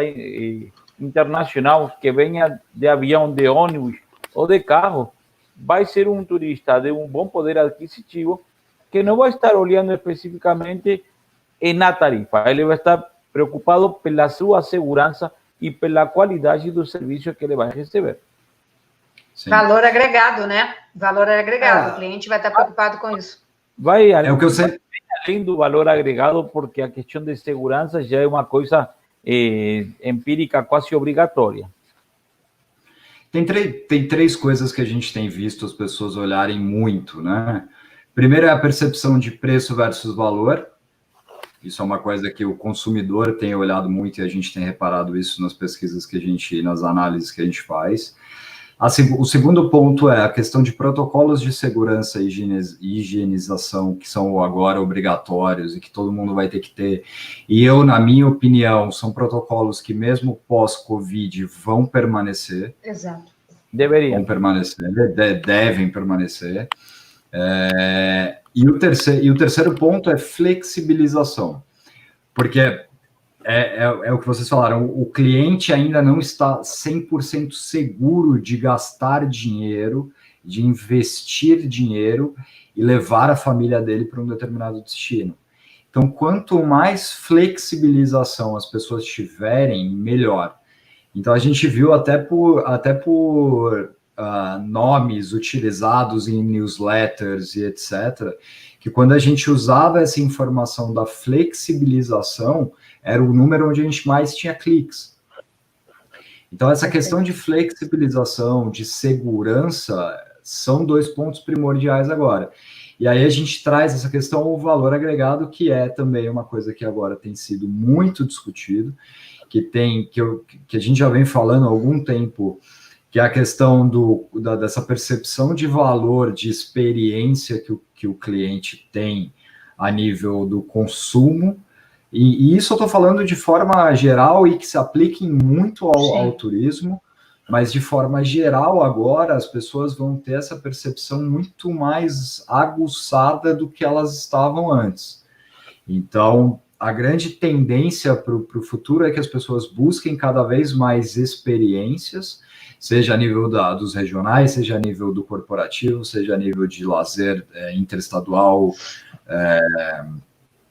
internacional que venha de avião, de ônibus ou de carro, vai ser um turista de um bom poder adquisitivo que não vai estar olhando especificamente na tarifa. Ele vai estar preocupado pela sua segurança e pela qualidade do serviço que ele vai receber. Sim. Valor agregado, né? Valor agregado. O cliente vai estar preocupado com isso. Vai além do valor agregado, porque a questão de segurança já é uma coisa empírica quase obrigatória. Tem três coisas que a gente tem visto as pessoas olharem muito, né? Primeiro é a percepção de preço versus valor. Isso é uma coisa que o consumidor tem olhado muito e a gente tem reparado isso nas pesquisas nas análises que a gente faz. O segundo ponto é a questão de protocolos de segurança e higienização, que são agora obrigatórios e que todo mundo vai ter que ter. E na minha opinião, são protocolos que mesmo pós-Covid vão permanecer. Exato. Deveriam. Vão permanecer, devem permanecer. E o terceiro ponto é flexibilização, porque é o que vocês falaram, o cliente ainda não está 100% seguro de gastar dinheiro de investir dinheiro e levar a família dele para um determinado destino. Então, quanto mais flexibilização as pessoas tiverem, melhor. Então, a gente viu até por nomes utilizados em newsletters e etc., que quando a gente usava essa informação da flexibilização, era o número onde a gente mais tinha cliques. Então, essa questão de flexibilização, de segurança, são 2 pontos primordiais agora. E aí a gente traz essa questão, o valor agregado, que é também uma coisa que agora tem sido muito discutido, que a gente já vem falando há algum tempo, que é a questão dessa percepção de valor, de experiência que o cliente tem a nível do consumo. E isso eu estou falando de forma geral e que se aplique muito ao turismo, mas de forma geral agora as pessoas vão ter essa percepção muito mais aguçada do que elas estavam antes. Então, a grande tendência para o futuro é que as pessoas busquem cada vez mais experiências, seja a nível dos regionais, seja a nível do corporativo, seja a nível de lazer interestadual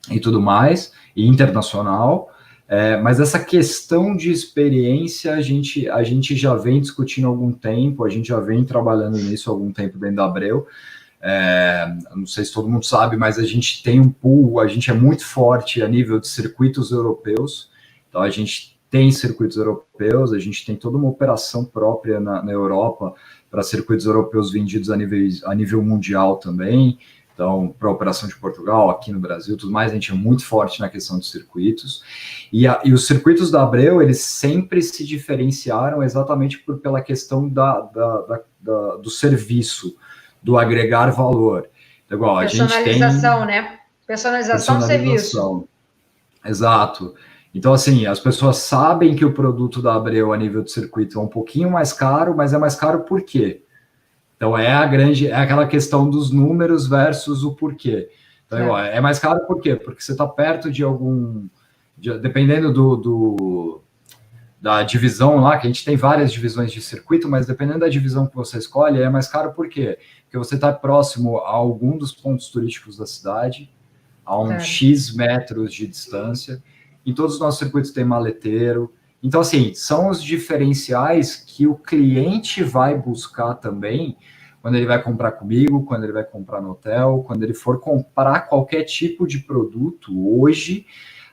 e tudo mais, e internacional. Mas essa questão de experiência a gente já vem discutindo há algum tempo, a gente já vem trabalhando nisso há algum tempo dentro da Abreu. Não sei se todo mundo sabe, mas a gente tem um pool, a gente é muito forte a nível de circuitos europeus, então a gente tem circuitos europeus, a gente tem toda uma operação própria na Europa para circuitos europeus vendidos a nível mundial também, então para a operação de Portugal, aqui no Brasil, tudo mais, a gente é muito forte na questão dos circuitos, e os circuitos da Abreu, eles sempre se diferenciaram exatamente pela questão do serviço, do agregar valor. Então, igual, personalização, né? Personalização do serviço. Exato. Então, assim, as pessoas sabem que o produto da Abreu a nível de circuito é um pouquinho mais caro, mas é mais caro por quê? Então, é aquela questão dos números versus o porquê. Então, igual, é mais caro por quê? Porque você está perto de dependendo da divisão lá, que a gente tem várias divisões de circuito, mas dependendo da divisão que você escolhe, é mais caro por quê? Porque você está próximo a algum dos pontos turísticos da cidade, a um X metros de distância, e todos os nossos circuitos têm maleteiro. Então, assim, são os diferenciais que o cliente vai buscar também quando ele vai comprar comigo, quando ele vai comprar no hotel, quando ele for comprar qualquer tipo de produto. Hoje,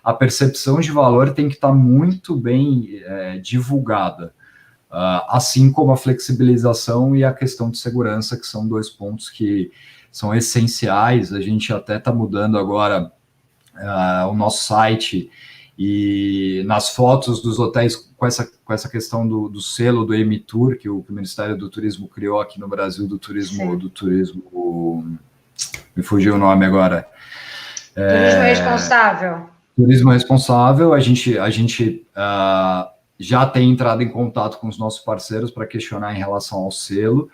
a percepção de valor tem que estar muito bem divulgada, assim como a flexibilização e a questão de segurança, que são 2 pontos que são essenciais. A gente até está mudando agora o nosso site, e nas fotos dos hotéis, com essa questão do selo do Emitur, que o Ministério do Turismo criou aqui no Brasil, do turismo, me fugiu o nome agora. Turismo responsável. Turismo responsável, a gente já tem entrado em contato com os nossos parceiros para questionar em relação ao selo.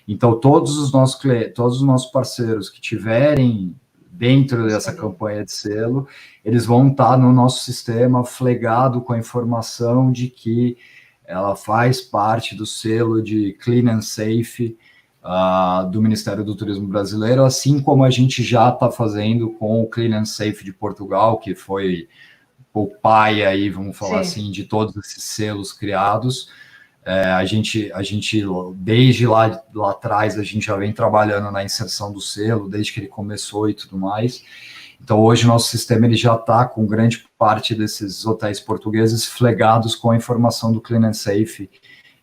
Então, todos os nossos parceiros que tiverem dentro dessa campanha de selo, eles vão estar no nosso sistema flegado com a informação de que ela faz parte do selo de Clean and Safe do Ministério do Turismo Brasileiro, assim como a gente já está fazendo com o Clean and Safe de Portugal, que foi o pai aí, vamos falar assim, de todos esses selos criados. A gente desde lá atrás, a gente já vem trabalhando na inserção do selo, desde que ele começou e tudo mais. Então, hoje, o nosso sistema ele já está com grande parte desses hotéis portugueses flegados com a informação do Clean and Safe.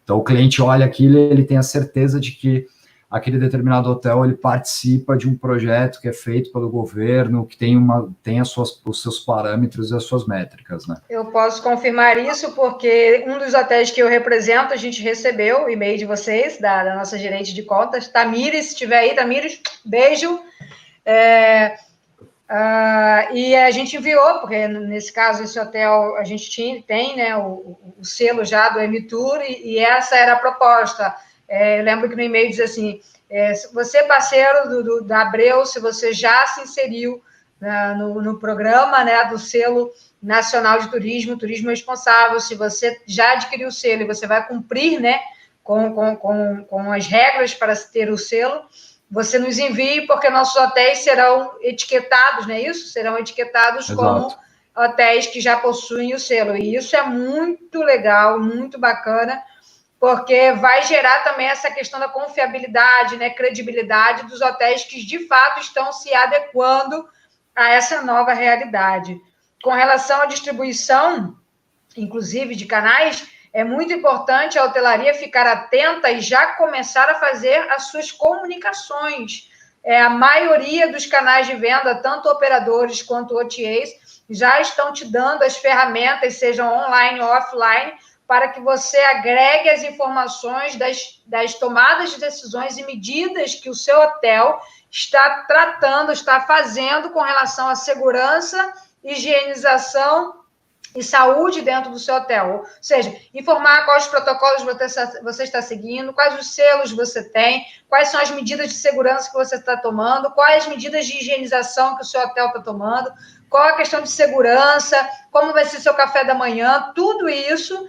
Então, o cliente olha aquilo e ele tem a certeza de que aquele determinado hotel ele participa de um projeto que é feito pelo governo, que tem os seus parâmetros e as suas métricas, né? Eu posso confirmar isso porque um dos hotéis que eu represento, a gente recebeu o e-mail de vocês, da nossa gerente de contas, Tamires, se estiver aí, Tamires, beijo. E a gente enviou, porque nesse caso, esse hotel, a gente tem, né, o selo já do Emitur, e essa era a proposta. Eu lembro que no e-mail diz assim, se você é parceiro da Abreu, se você já se inseriu no programa, né, do selo nacional de turismo, turismo responsável, se você já adquiriu o selo e você vai cumprir, né, com as regras para se ter o selo, você nos envie, porque nossos hotéis serão etiquetados, não é isso? Serão etiquetados Exato. como hotéis que já possuem o selo. E isso é muito legal, muito bacana, porque vai gerar também essa questão da confiabilidade, né, credibilidade dos hotéis que, de fato, estão se adequando a essa nova realidade. Com relação à distribuição, inclusive de canais, é muito importante a hotelaria ficar atenta e já começar a fazer as suas comunicações. A maioria dos canais de venda, tanto operadores quanto OTAs, já estão te dando as ferramentas, sejam online ou offline, para que você agregue as informações das tomadas de decisões e medidas que o seu hotel está tratando, está fazendo com relação à segurança, higienização e saúde dentro do seu hotel. Ou seja, informar quais protocolos você está seguindo, quais os selos você tem, quais são as medidas de segurança que você está tomando, quais as medidas de higienização que o seu hotel está tomando, qual a questão de segurança, como vai ser seu café da manhã, tudo isso,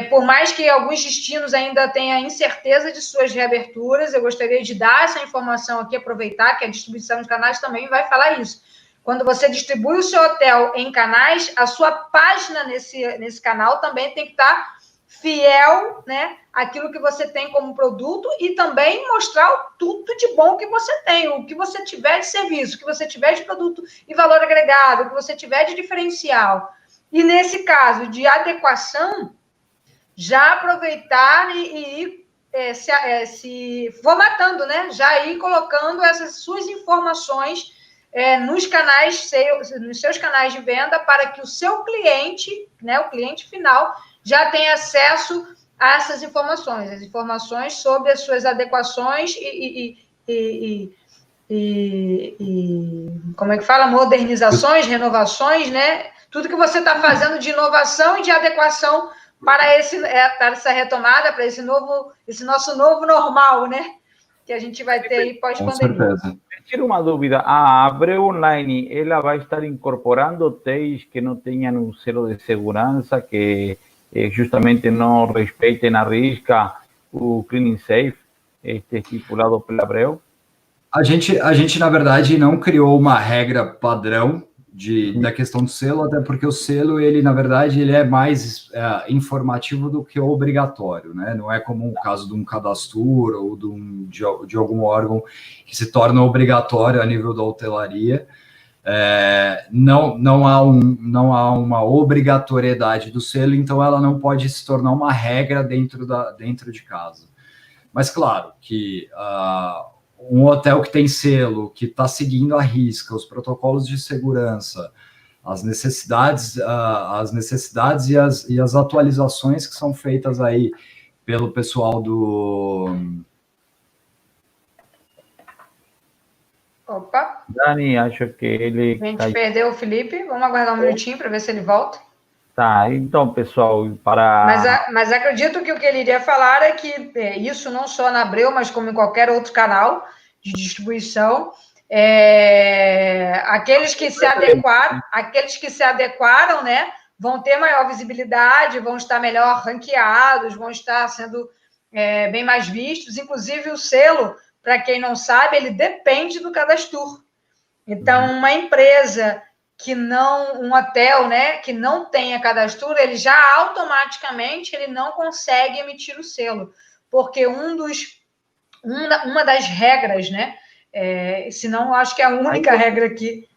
por mais que alguns destinos ainda tenham incerteza de suas reaberturas, eu gostaria de dar essa informação aqui, aproveitar que a distribuição de canais também vai falar isso. Quando você distribui o seu hotel em canais, a sua página nesse canal também tem que estar fiel, né, àquilo que você tem como produto e também mostrar tudo de bom que você tem, o que você tiver de serviço, o que você tiver de produto e valor agregado, o que você tiver de diferencial. E nesse caso de adequação, já aproveitar e se formatando, né, já ir colocando essas suas informações nos seus canais de venda, para que o seu cliente, né, o cliente final, já tenha acesso a essas informações, as informações sobre as suas adequações e como é que fala? Modernizações, renovações, né? Tudo que você está fazendo de inovação e de adequação para essa retomada, para esse nosso novo normal, né? Que a gente vai ter aí pós-pandemia. Tiro uma dúvida, a Abreu Online, ela vai estar incorporando hotéis que não tenham um selo de segurança, que justamente não respeitem a risca o Cleaning Safe, estipulado pela Abreu? A gente, na verdade, não criou uma regra padrão da questão do selo, até porque o selo, ele, na verdade, ele é mais informativo do que obrigatório, né? Não é como o caso de um cadastro ou de algum órgão que se torna obrigatório a nível da hotelaria. Não há uma obrigatoriedade do selo, então ela não pode se tornar uma regra dentro de casa. Mas, claro, que um hotel que tem selo, que está seguindo à risca os protocolos de segurança, as necessidades e as atualizações que são feitas aí pelo pessoal do... Opa! Dani, acho que ele... A gente perdeu o Felipe, vamos aguardar um minutinho para ver se ele volta. Tá, então, pessoal, Mas acredito que o que ele iria falar é que isso não só na Abreu, mas como em qualquer outro canal de distribuição, aqueles que se adequaram, né, vão ter maior visibilidade, vão estar melhor ranqueados, vão estar sendo bem mais vistos. Inclusive, o selo, para quem não sabe, ele depende do cadastro. Então, uma empresa um hotel, né, que não tenha cadastro, ele já automaticamente ele não consegue emitir o selo, porque uma das regras, né, se não, acho que a única regra que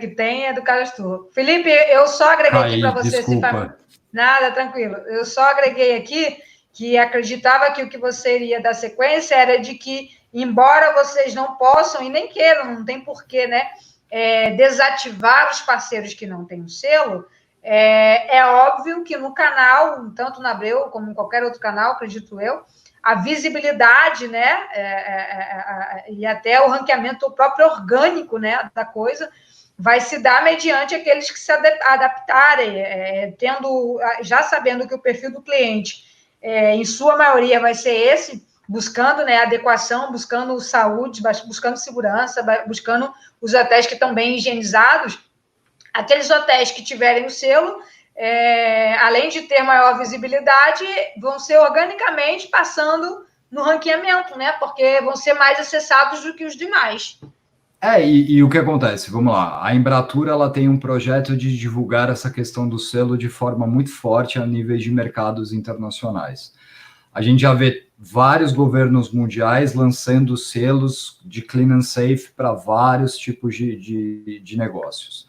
tem é do cadastro. Felipe, eu só agreguei aqui para você... Desculpa. Nada, tranquilo. Eu só agreguei aqui que acreditava que o que você iria dar sequência era de que, embora vocês não possam e nem queiram, não tem porquê, né, desativar os parceiros que não têm o selo, é óbvio que no canal, tanto na Abreu como em qualquer outro canal, acredito eu, a visibilidade, né, e até o ranqueamento próprio orgânico, né, da coisa, vai se dar mediante aqueles que se adaptarem, já sabendo que o perfil do cliente, em sua maioria, vai ser esse, buscando, né, adequação, buscando saúde, buscando segurança, buscando os hotéis que estão bem higienizados. Aqueles hotéis que tiverem o selo, além de ter maior visibilidade, vão ser organicamente passando no ranqueamento, né? Porque vão ser mais acessados do que os demais. E o que acontece? Vamos lá. A Embratur ela tem um projeto de divulgar essa questão do selo de forma muito forte a níveis de mercados internacionais. A gente já vê vários governos mundiais lançando selos de clean and safe para vários tipos de negócios.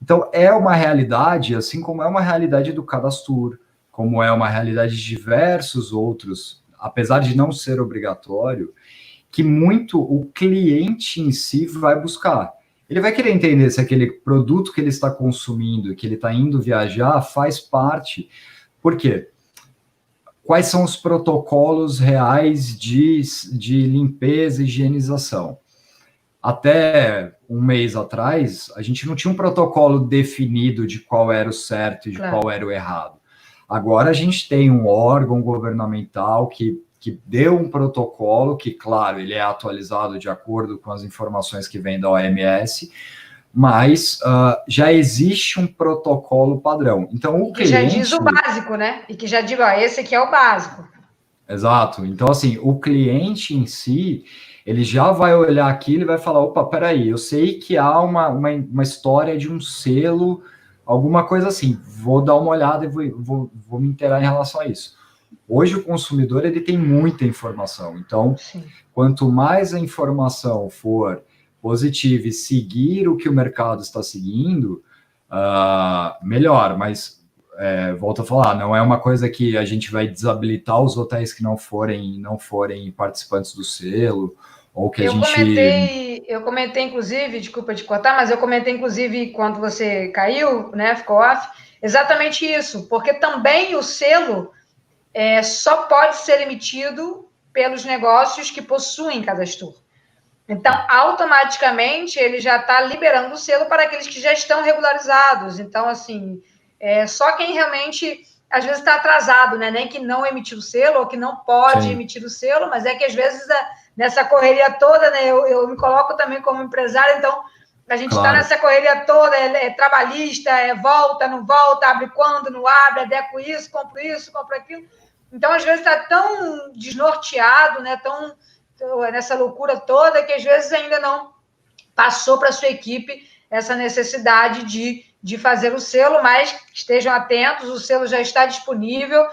Então, é uma realidade, assim como é uma realidade do Cadastur, como é uma realidade de diversos outros, apesar de não ser obrigatório, que muito o cliente em si vai buscar. Ele vai querer entender se aquele produto que ele está consumindo, que ele está indo viajar, faz parte. Por quê? Quais são os protocolos reais de limpeza e higienização? Até um mês atrás, a gente não tinha um protocolo definido de qual era o certo e de qual era o errado. Agora a gente tem um órgão governamental que deu um protocolo que, claro, ele é atualizado de acordo com as informações que vêm da OMS, mas já existe um protocolo padrão. Então, o cliente... já diz o básico, né? E que já diz, ó, esse aqui é o básico. Exato. Então, assim, o cliente em si, ele já vai olhar aquilo e vai falar, opa, peraí, eu sei que há uma história de um selo, alguma coisa assim, vou dar uma olhada e vou me inteirar em relação a isso. Hoje o consumidor ele tem muita informação, então quanto mais a informação for positiva e seguir o que o mercado está seguindo, melhor, mas volto a falar, não é uma coisa que a gente vai desabilitar os hotéis que não forem participantes do selo, ou que eu comentei, inclusive, desculpa te cortar, mas eu comentei, inclusive, quando você caiu, né, ficou off, exatamente isso, porque também o selo só pode ser emitido pelos negócios que possuem Cadastur. Então, automaticamente, ele já está liberando o selo para aqueles que já estão regularizados. Então, assim, só quem realmente, às vezes, está atrasado, né? Nem que não emitiu o selo ou que não pode emitir o selo, mas é que, às vezes, nessa correria toda, né? Eu me coloco também como empresário, então a gente está nessa correria toda, é trabalhista, volta, não volta, abre quando, não abre, adequo isso, compro aquilo. Então, às vezes, está tão desnorteado, né? Tão nessa loucura toda, que às vezes ainda não passou para a sua equipe essa necessidade de fazer o selo, mas estejam atentos, o selo já está disponível,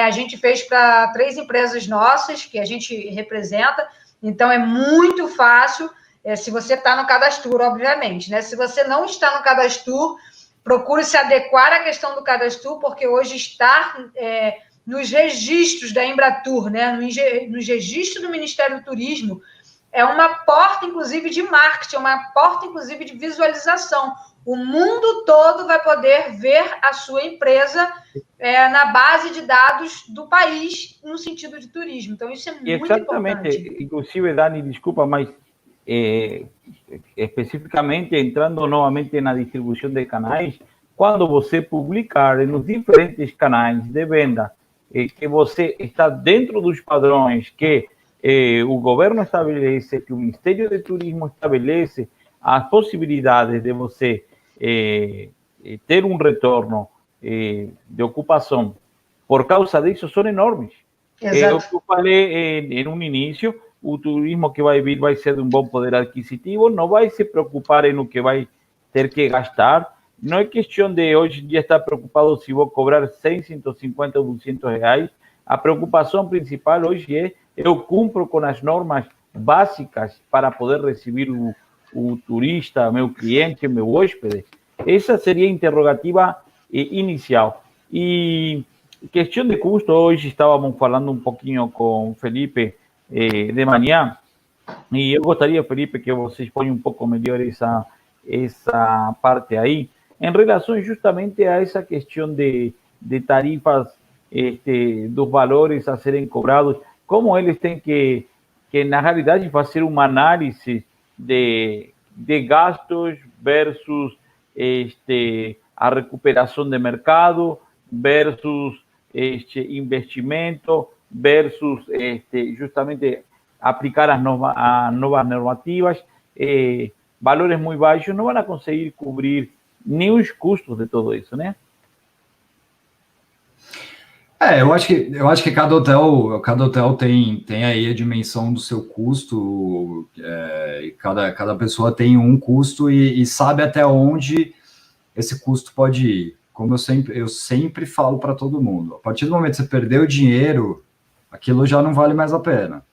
a gente fez para 3 empresas nossas, que a gente representa, então é muito fácil, se você está no Cadastur, obviamente, né? Se você não está no Cadastur, procure se adequar à questão do Cadastur, porque hoje está... nos registros da Embratur, né? Nos registros do Ministério do Turismo, é uma porta, inclusive, de marketing, uma porta, inclusive, de visualização. O mundo todo vai poder ver a sua empresa na base de dados do país, no sentido de turismo. Então, isso é muito importante. Inclusive, Dani, desculpa, mas especificamente, entrando novamente na distribuição de canais, quando você publicar nos diferentes canais de venda que você está dentro dos padrões que o governo estabelece, que o Ministério do Turismo estabelece, as possibilidades de você ter um retorno de ocupação por causa disso são enormes. O que eu falei em um início, o turismo que vai vir vai ser de um bom poder adquisitivo, não vai se preocupar em o que vai ter que gastar. Não é questão de hoje em dia estar preocupado se vou cobrar 100, 150 ou 200 reais. A preocupação principal hoje é eu cumpro com as normas básicas para poder receber o turista, meu cliente, meu hóspede. Essa seria a interrogativa inicial. E questão de custo, hoje estávamos falando um pouquinho com o Felipe de manhã, e eu gostaria, Felipe, que você exponha um pouco melhor essa parte aí, em relação justamente a essa questão de tarifas, dos valores a serem cobrados, como eles têm que na realidade, fazer uma análise de gastos versus a recuperação de mercado versus investimento versus justamente aplicar as novas normativas. Valores muito baixos não vão conseguir cobrir nem os custos de tudo isso, né? Eu acho que cada hotel tem aí a dimensão do seu custo, e cada pessoa tem um custo e sabe até onde esse custo pode ir. Como eu sempre falo para todo mundo, a partir do momento que você perdeu o dinheiro, aquilo já não vale mais a pena.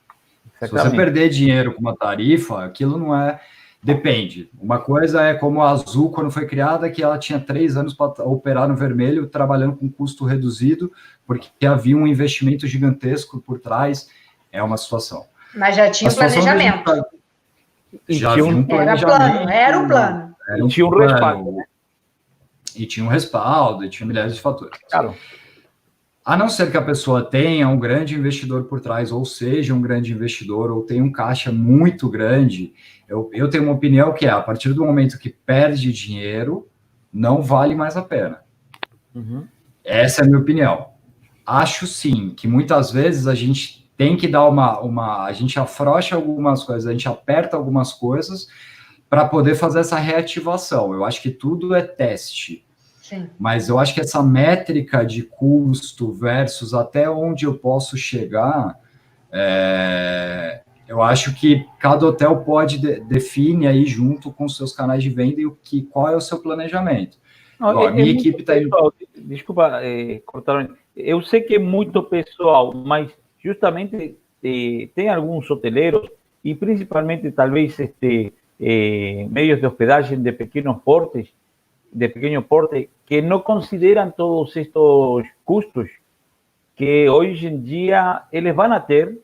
Se você perder dinheiro com uma tarifa, aquilo não é... Depende. Uma coisa é como a Azul, quando foi criada, que ela tinha 3 anos para operar no vermelho, trabalhando com custo reduzido, porque havia um investimento gigantesco por trás. É uma situação. Mas já tinha planejamento. Já tinha um planejamento. Era o plano. E tinha um respaldo, né? E tinha um respaldo, e tinha milhares de fatores. Claro. A não ser que a pessoa tenha um grande investidor por trás, ou seja um grande investidor, ou tenha um caixa muito grande, eu tenho uma opinião que a partir do momento que perde dinheiro, não vale mais a pena. Uhum. Essa é a minha opinião. Acho sim que muitas vezes a gente tem que dar a gente afrouxa algumas coisas, a gente aperta algumas coisas para poder fazer essa reativação. Eu acho que tudo é teste. Sim. Mas eu acho que essa métrica de custo versus até onde eu posso chegar, eu acho que cada hotel pode define aí junto com seus canais de venda e qual é o seu planejamento. Não, a minha equipe está indo... Desculpa, cortaram. Eu sei que é muito pessoal, mas justamente tem alguns hoteleiros e principalmente talvez meios de hospedagem de pequeño porte, que no consideran todos estos costos que hoy en día ellos van a tener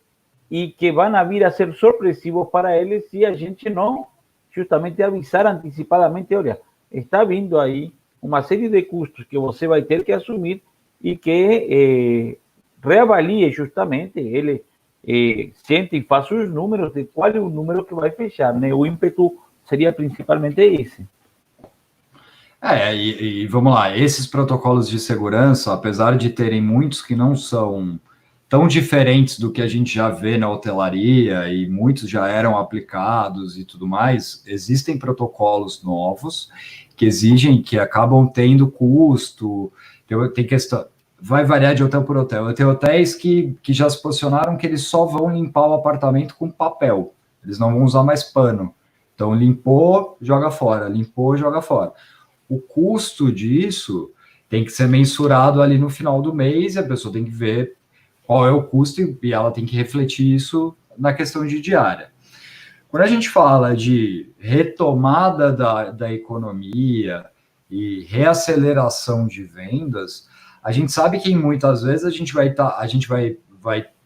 y que van a vir a ser sorpresivos para ellos si a gente no justamente avisar anticipadamente, olha, está vindo aí uma série de custos que você vai ter que assumir e que reavalie justamente, ele sente e faça os números de qual é o número que vai fechar, né? O ímpeto seria principalmente esse. E vamos lá, esses protocolos de segurança, apesar de terem muitos que não são tão diferentes do que a gente já vê na hotelaria e muitos já eram aplicados e tudo mais, existem protocolos novos que exigem, que acabam tendo custo, tem questão, vai variar de hotel por hotel. Tem hotéis que já se posicionaram que eles só vão limpar o apartamento com papel, eles não vão usar mais pano. Então, limpou, joga fora, limpou, joga fora. O custo disso tem que ser mensurado ali no final do mês e a pessoa tem que ver qual é o custo e ela tem que refletir isso na questão de diária. Quando a gente fala de retomada da economia e reaceleração de vendas, a gente sabe que muitas vezes a gente vai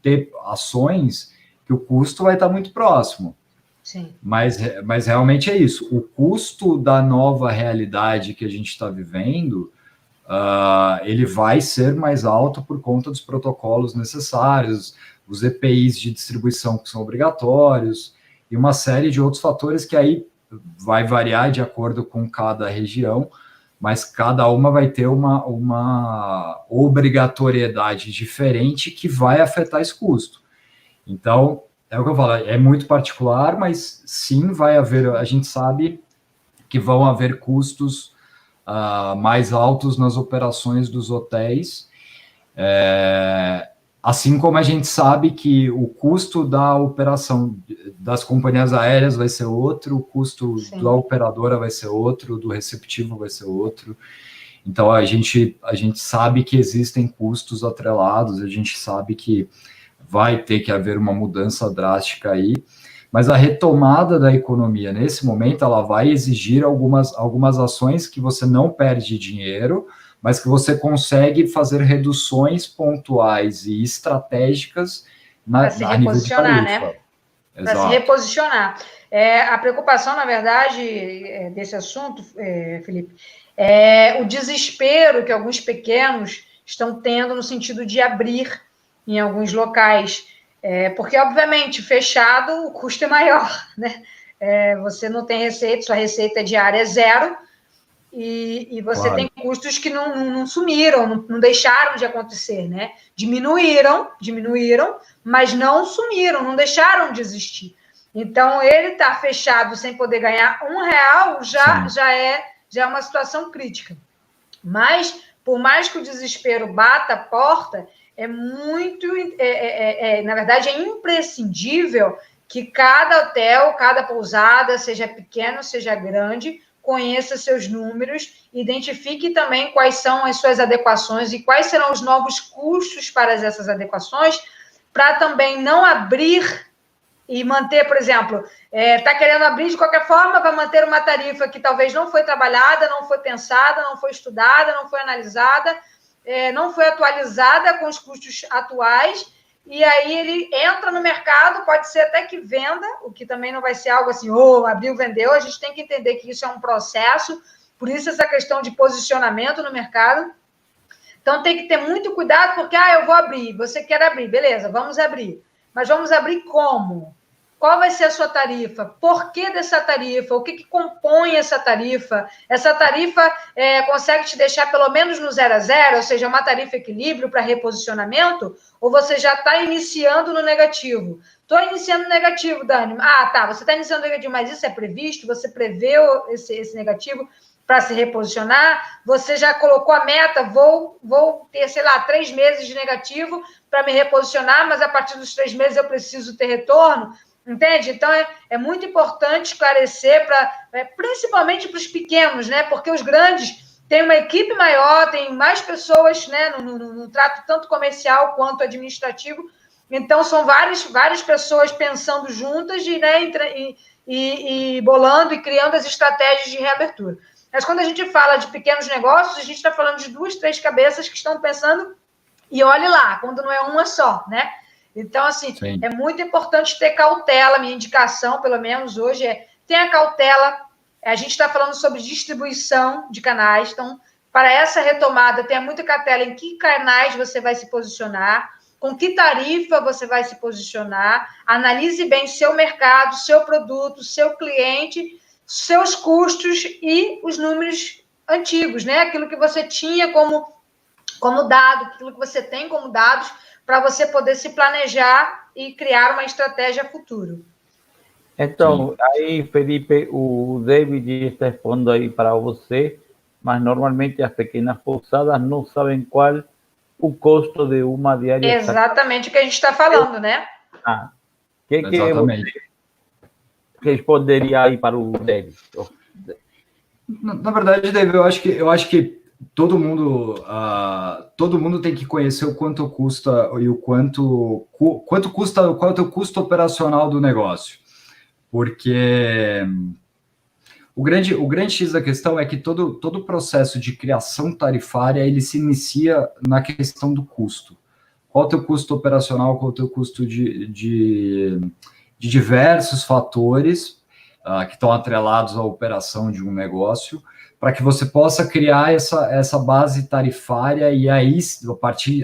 ter ações que o custo vai estar muito próximo. Sim. Mas realmente é isso. O custo da nova realidade que a gente está vivendo, ele vai ser mais alto por conta dos protocolos necessários, os EPIs de distribuição que são obrigatórios, e uma série de outros fatores que aí vai variar de acordo com cada região, mas cada uma vai ter uma obrigatoriedade diferente que vai afetar esse custo. Então, é o que eu falo, é muito particular, mas sim vai haver, a gente sabe que vão haver custos mais altos nas operações dos hotéis, assim como a gente sabe que o custo da operação das companhias aéreas vai ser outro, o custo da operadora vai ser outro, do receptivo vai ser outro. Então, a gente sabe que existem custos atrelados, a gente sabe que vai ter que haver uma mudança drástica aí, mas a retomada da economia, nesse momento, ela vai exigir algumas ações que você não perde dinheiro, mas que você consegue fazer reduções pontuais e estratégicas a nível de tarifa. Né? Para se reposicionar. A preocupação, na verdade, desse assunto, Felipe, é o desespero que alguns pequenos estão tendo no sentido de abrir em alguns locais, porque, obviamente, fechado, o custo é maior, né? Você não tem receita, sua receita diária é zero, e você tem custos que não sumiram, não deixaram de acontecer, né? Diminuíram, mas não sumiram, não deixaram de existir. Então, ele está fechado sem poder ganhar R$1 já é uma situação crítica. Mas, por mais que o desespero bata a porta, é muito, na verdade, é imprescindível que cada hotel, cada pousada, seja pequeno, seja grande, conheça seus números, identifique também quais são as suas adequações e quais serão os novos custos para essas adequações, para também não abrir e manter, por exemplo, está querendo abrir de qualquer forma, vai manter uma tarifa que talvez não foi trabalhada, não foi pensada, não foi estudada, não foi analisada, não foi atualizada com os custos atuais, e aí ele entra no mercado, pode ser até que venda, o que também não vai ser algo assim, abriu, vendeu, a gente tem que entender que isso é um processo, por isso essa questão de posicionamento no mercado. Então tem que ter muito cuidado, porque eu vou abrir, você quer abrir, beleza, vamos abrir. Mas vamos abrir como? Qual vai ser a sua tarifa? Por que dessa tarifa? O que compõe essa tarifa? Essa tarifa consegue te deixar pelo menos no 0 a 0, ou seja, uma tarifa equilíbrio para reposicionamento? Ou você já está iniciando no negativo? Estou iniciando no negativo, Dani. Tá, você está iniciando no negativo, mas isso é previsto? Você prevê esse negativo para se reposicionar? Você já colocou a meta, vou ter, 3 meses de negativo para me reposicionar, mas a partir dos 3 meses eu preciso ter retorno, entende? Então, é muito importante esclarecer, principalmente para os pequenos, né? Porque os grandes têm uma equipe maior, tem mais pessoas, né, no trato tanto comercial quanto administrativo, então são várias pessoas pensando juntas e bolando e criando as estratégias de reabertura. Mas quando a gente fala de pequenos negócios, a gente está falando de 2, 3 cabeças que estão pensando, e olhe lá, quando não é uma só, né? Então, assim, sim, é muito importante ter cautela. Minha indicação, pelo menos hoje, tenha cautela. A gente está falando sobre distribuição de canais, então, para essa retomada, tenha muita cautela em que canais você vai se posicionar, com que tarifa você vai se posicionar, analise bem seu mercado, seu produto, seu cliente, seus custos e os números antigos, né? Aquilo que você tinha como dado, aquilo que você tem como dados, para você poder se planejar e criar uma estratégia futuro. Então, aí, Felipe, o David está expondo aí para você, mas normalmente as pequenas pousadas não sabem qual o custo de uma diária. Exatamente o que a gente está falando, né? Exatamente. Que responderia aí para o David? Na verdade, David, eu acho que todo mundo tem que conhecer o quanto custa e o quanto custa, qual é o teu custo operacional do negócio, porque o grande X da questão é que todo o processo de criação tarifária ele se inicia na questão do custo. Qual é o teu custo operacional, qual é o teu custo de diversos fatores que estão atrelados à operação de um negócio, para que você possa criar essa base tarifária e aí,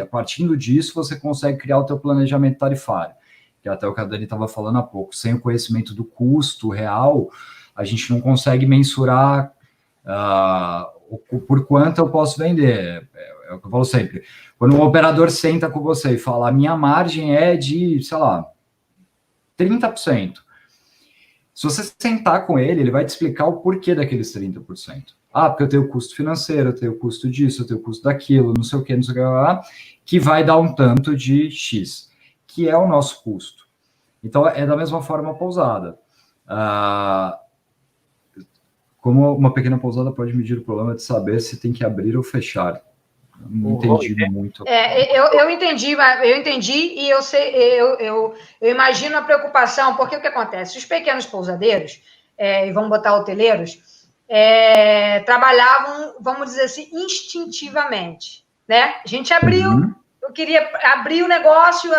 partindo disso, você consegue criar o teu planejamento tarifário, que é até o que a Dani estava falando há pouco. Sem o conhecimento do custo real, a gente não consegue mensurar por quanto eu posso vender. É o que eu falo sempre. Quando um operador senta com você e fala, a minha margem é de, 30%. Se você sentar com ele, ele vai te explicar o porquê daqueles 30%. Porque eu tenho custo financeiro, eu tenho custo disso, eu tenho custo daquilo, não sei o que, que vai dar um tanto de X, que é o nosso custo. Então, é da mesma forma a pousada. Como uma pequena pousada pode medir o problema de saber se tem que abrir ou fechar. Não entendi muito. Eu entendi e eu imagino a preocupação, porque o que acontece? Os pequenos pousadeiros, e vamos botar hoteleiros, trabalhavam, vamos dizer assim, instintivamente, né? A gente abriu, eu queria abrir o negócio,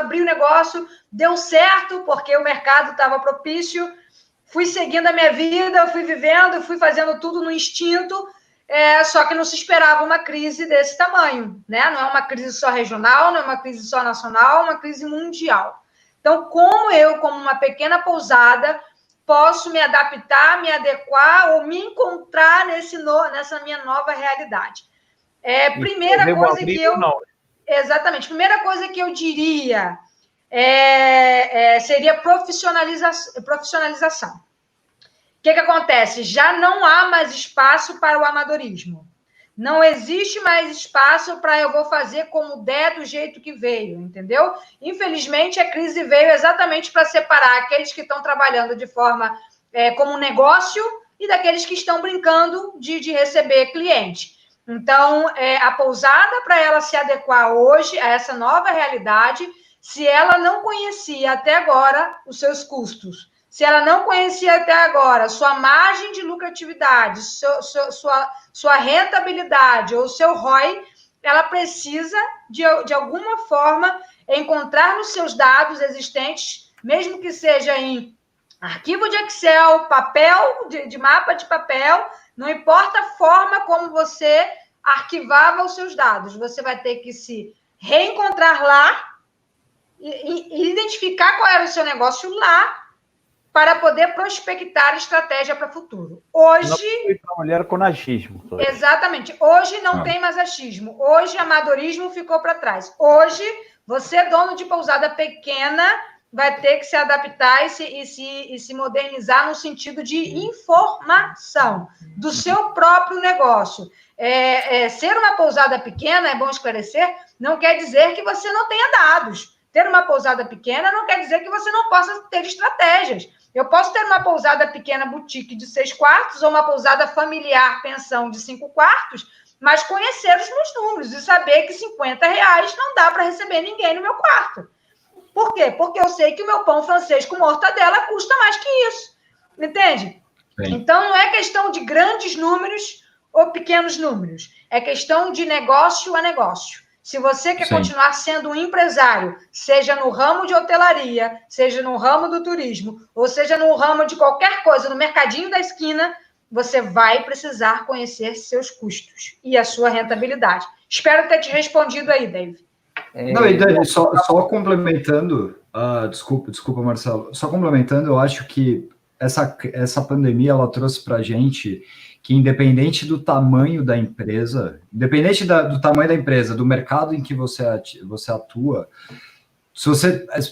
deu certo, porque o mercado estava propício, fui seguindo a minha vida, fui vivendo, fui fazendo tudo no instinto, só que não se esperava uma crise desse tamanho, né? Não é uma crise só regional, não é uma crise só nacional, é uma crise mundial. Então, como uma pequena pousada, posso me adaptar, me adequar ou me encontrar nessa minha nova realidade? Primeira coisa que eu... Exatamente. Primeira coisa que eu diria seria profissionalização. O que acontece? Já não há mais espaço para o amadorismo. Não existe mais espaço para eu vou fazer como der do jeito que veio, entendeu? Infelizmente, a crise veio exatamente para separar aqueles que estão trabalhando de forma como um negócio e daqueles que estão brincando de receber cliente. Então, a pousada, para ela se adequar hoje a essa nova realidade, se ela não conhecia até agora os seus custos, se ela não conhecia até agora sua margem de lucratividade, sua rentabilidade ou seu ROI, ela precisa, de alguma forma, encontrar nos seus dados existentes, mesmo que seja em arquivo de Excel, papel, de mapa de papel, não importa a forma como você arquivava os seus dados, você vai ter que se reencontrar lá e identificar qual era o seu negócio lá para poder prospectar estratégia para o futuro. Hoje... Não trabalhar com achismo. Exatamente. Hoje não tem mais achismo. Hoje, amadorismo ficou para trás. Hoje, você, dono de pousada pequena, vai ter que se adaptar e se modernizar no sentido de informação do seu próprio negócio. Ser uma pousada pequena, é bom esclarecer, não quer dizer que você não tenha dados. Ter uma pousada pequena não quer dizer que você não possa ter estratégias. Eu posso ter uma pousada pequena boutique de 6 quartos ou uma pousada familiar pensão de 5 quartos, mas conhecer os meus números e saber que R$50 não dá para receber ninguém no meu quarto. Por quê? Porque eu sei que o meu pão francês com mortadela custa mais que isso. Entende? Sim. Então, não é questão de grandes números ou pequenos números. É questão de negócio a negócio. Se você quer continuar sendo um empresário, seja no ramo de hotelaria, seja no ramo do turismo, ou seja no ramo de qualquer coisa, no mercadinho da esquina, você vai precisar conhecer seus custos e a sua rentabilidade. Espero ter te respondido aí, Dave. Não, e Dani, só complementando, desculpa, Marcelo, só complementando, eu acho que essa pandemia, ela trouxe para a gente que independente do tamanho da empresa, independente do tamanho da empresa, do mercado em que você atua, se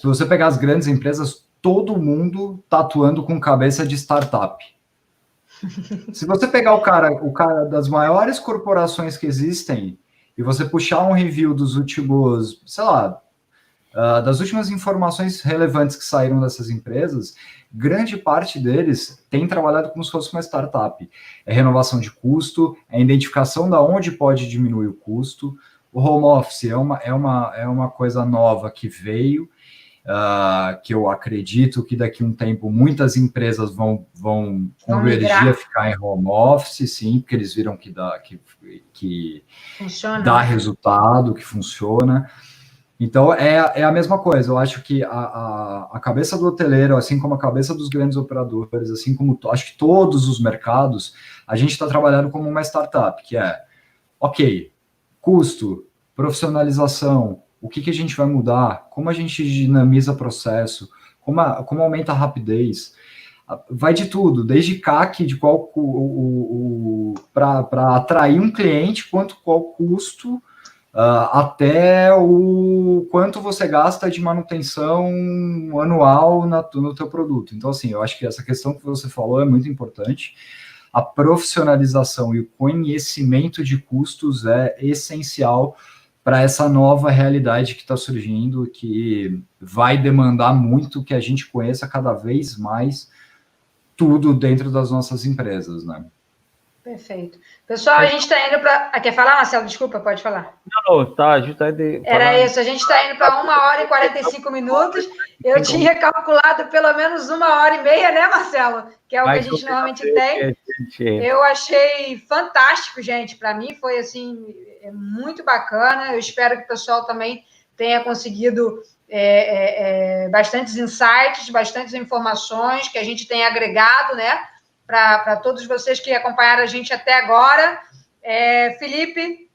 você pegar as grandes empresas, todo mundo está atuando com cabeça de startup. Se você pegar o cara das maiores corporações que existem e você puxar um review dos últimos, sei lá, das últimas informações relevantes que saíram dessas empresas, grande parte deles tem trabalhado como se fosse uma startup. É renovação de custo, é identificação da onde pode diminuir o custo. O home office é uma coisa nova que veio, que eu acredito que daqui a um tempo muitas empresas vão convergir a ficar em home office, sim, porque eles viram que dá resultado, que funciona. Então, é a mesma coisa. Eu acho que a cabeça do hoteleiro, assim como a cabeça dos grandes operadores, assim como acho que todos os mercados, a gente está trabalhando como uma startup, que é, ok, custo, profissionalização, o que a gente vai mudar, como a gente dinamiza processo, como aumenta a rapidez, vai de tudo, desde CAC, de qual para atrair um cliente, qual custo, até o quanto você gasta de manutenção anual no teu produto. Então, assim, eu acho que essa questão que você falou é muito importante. A profissionalização e o conhecimento de custos é essencial para essa nova realidade que está surgindo, que vai demandar muito que a gente conheça cada vez mais tudo dentro das nossas empresas, né? Perfeito. Pessoal, a gente está indo para... Quer falar, Marcelo? Desculpa, pode falar. Não, tá, a gente está indo... Era isso, a gente está indo para 1h45. Eu tinha calculado pelo menos 1h30, né, Marcelo? Que é o que a gente normalmente tem. Eu achei fantástico, gente. Para mim foi, assim, muito bacana. Eu espero que o pessoal também tenha conseguido bastantes insights, bastantes informações que a gente tenha agregado, né? Para todos vocês que acompanharam a gente até agora. Felipe,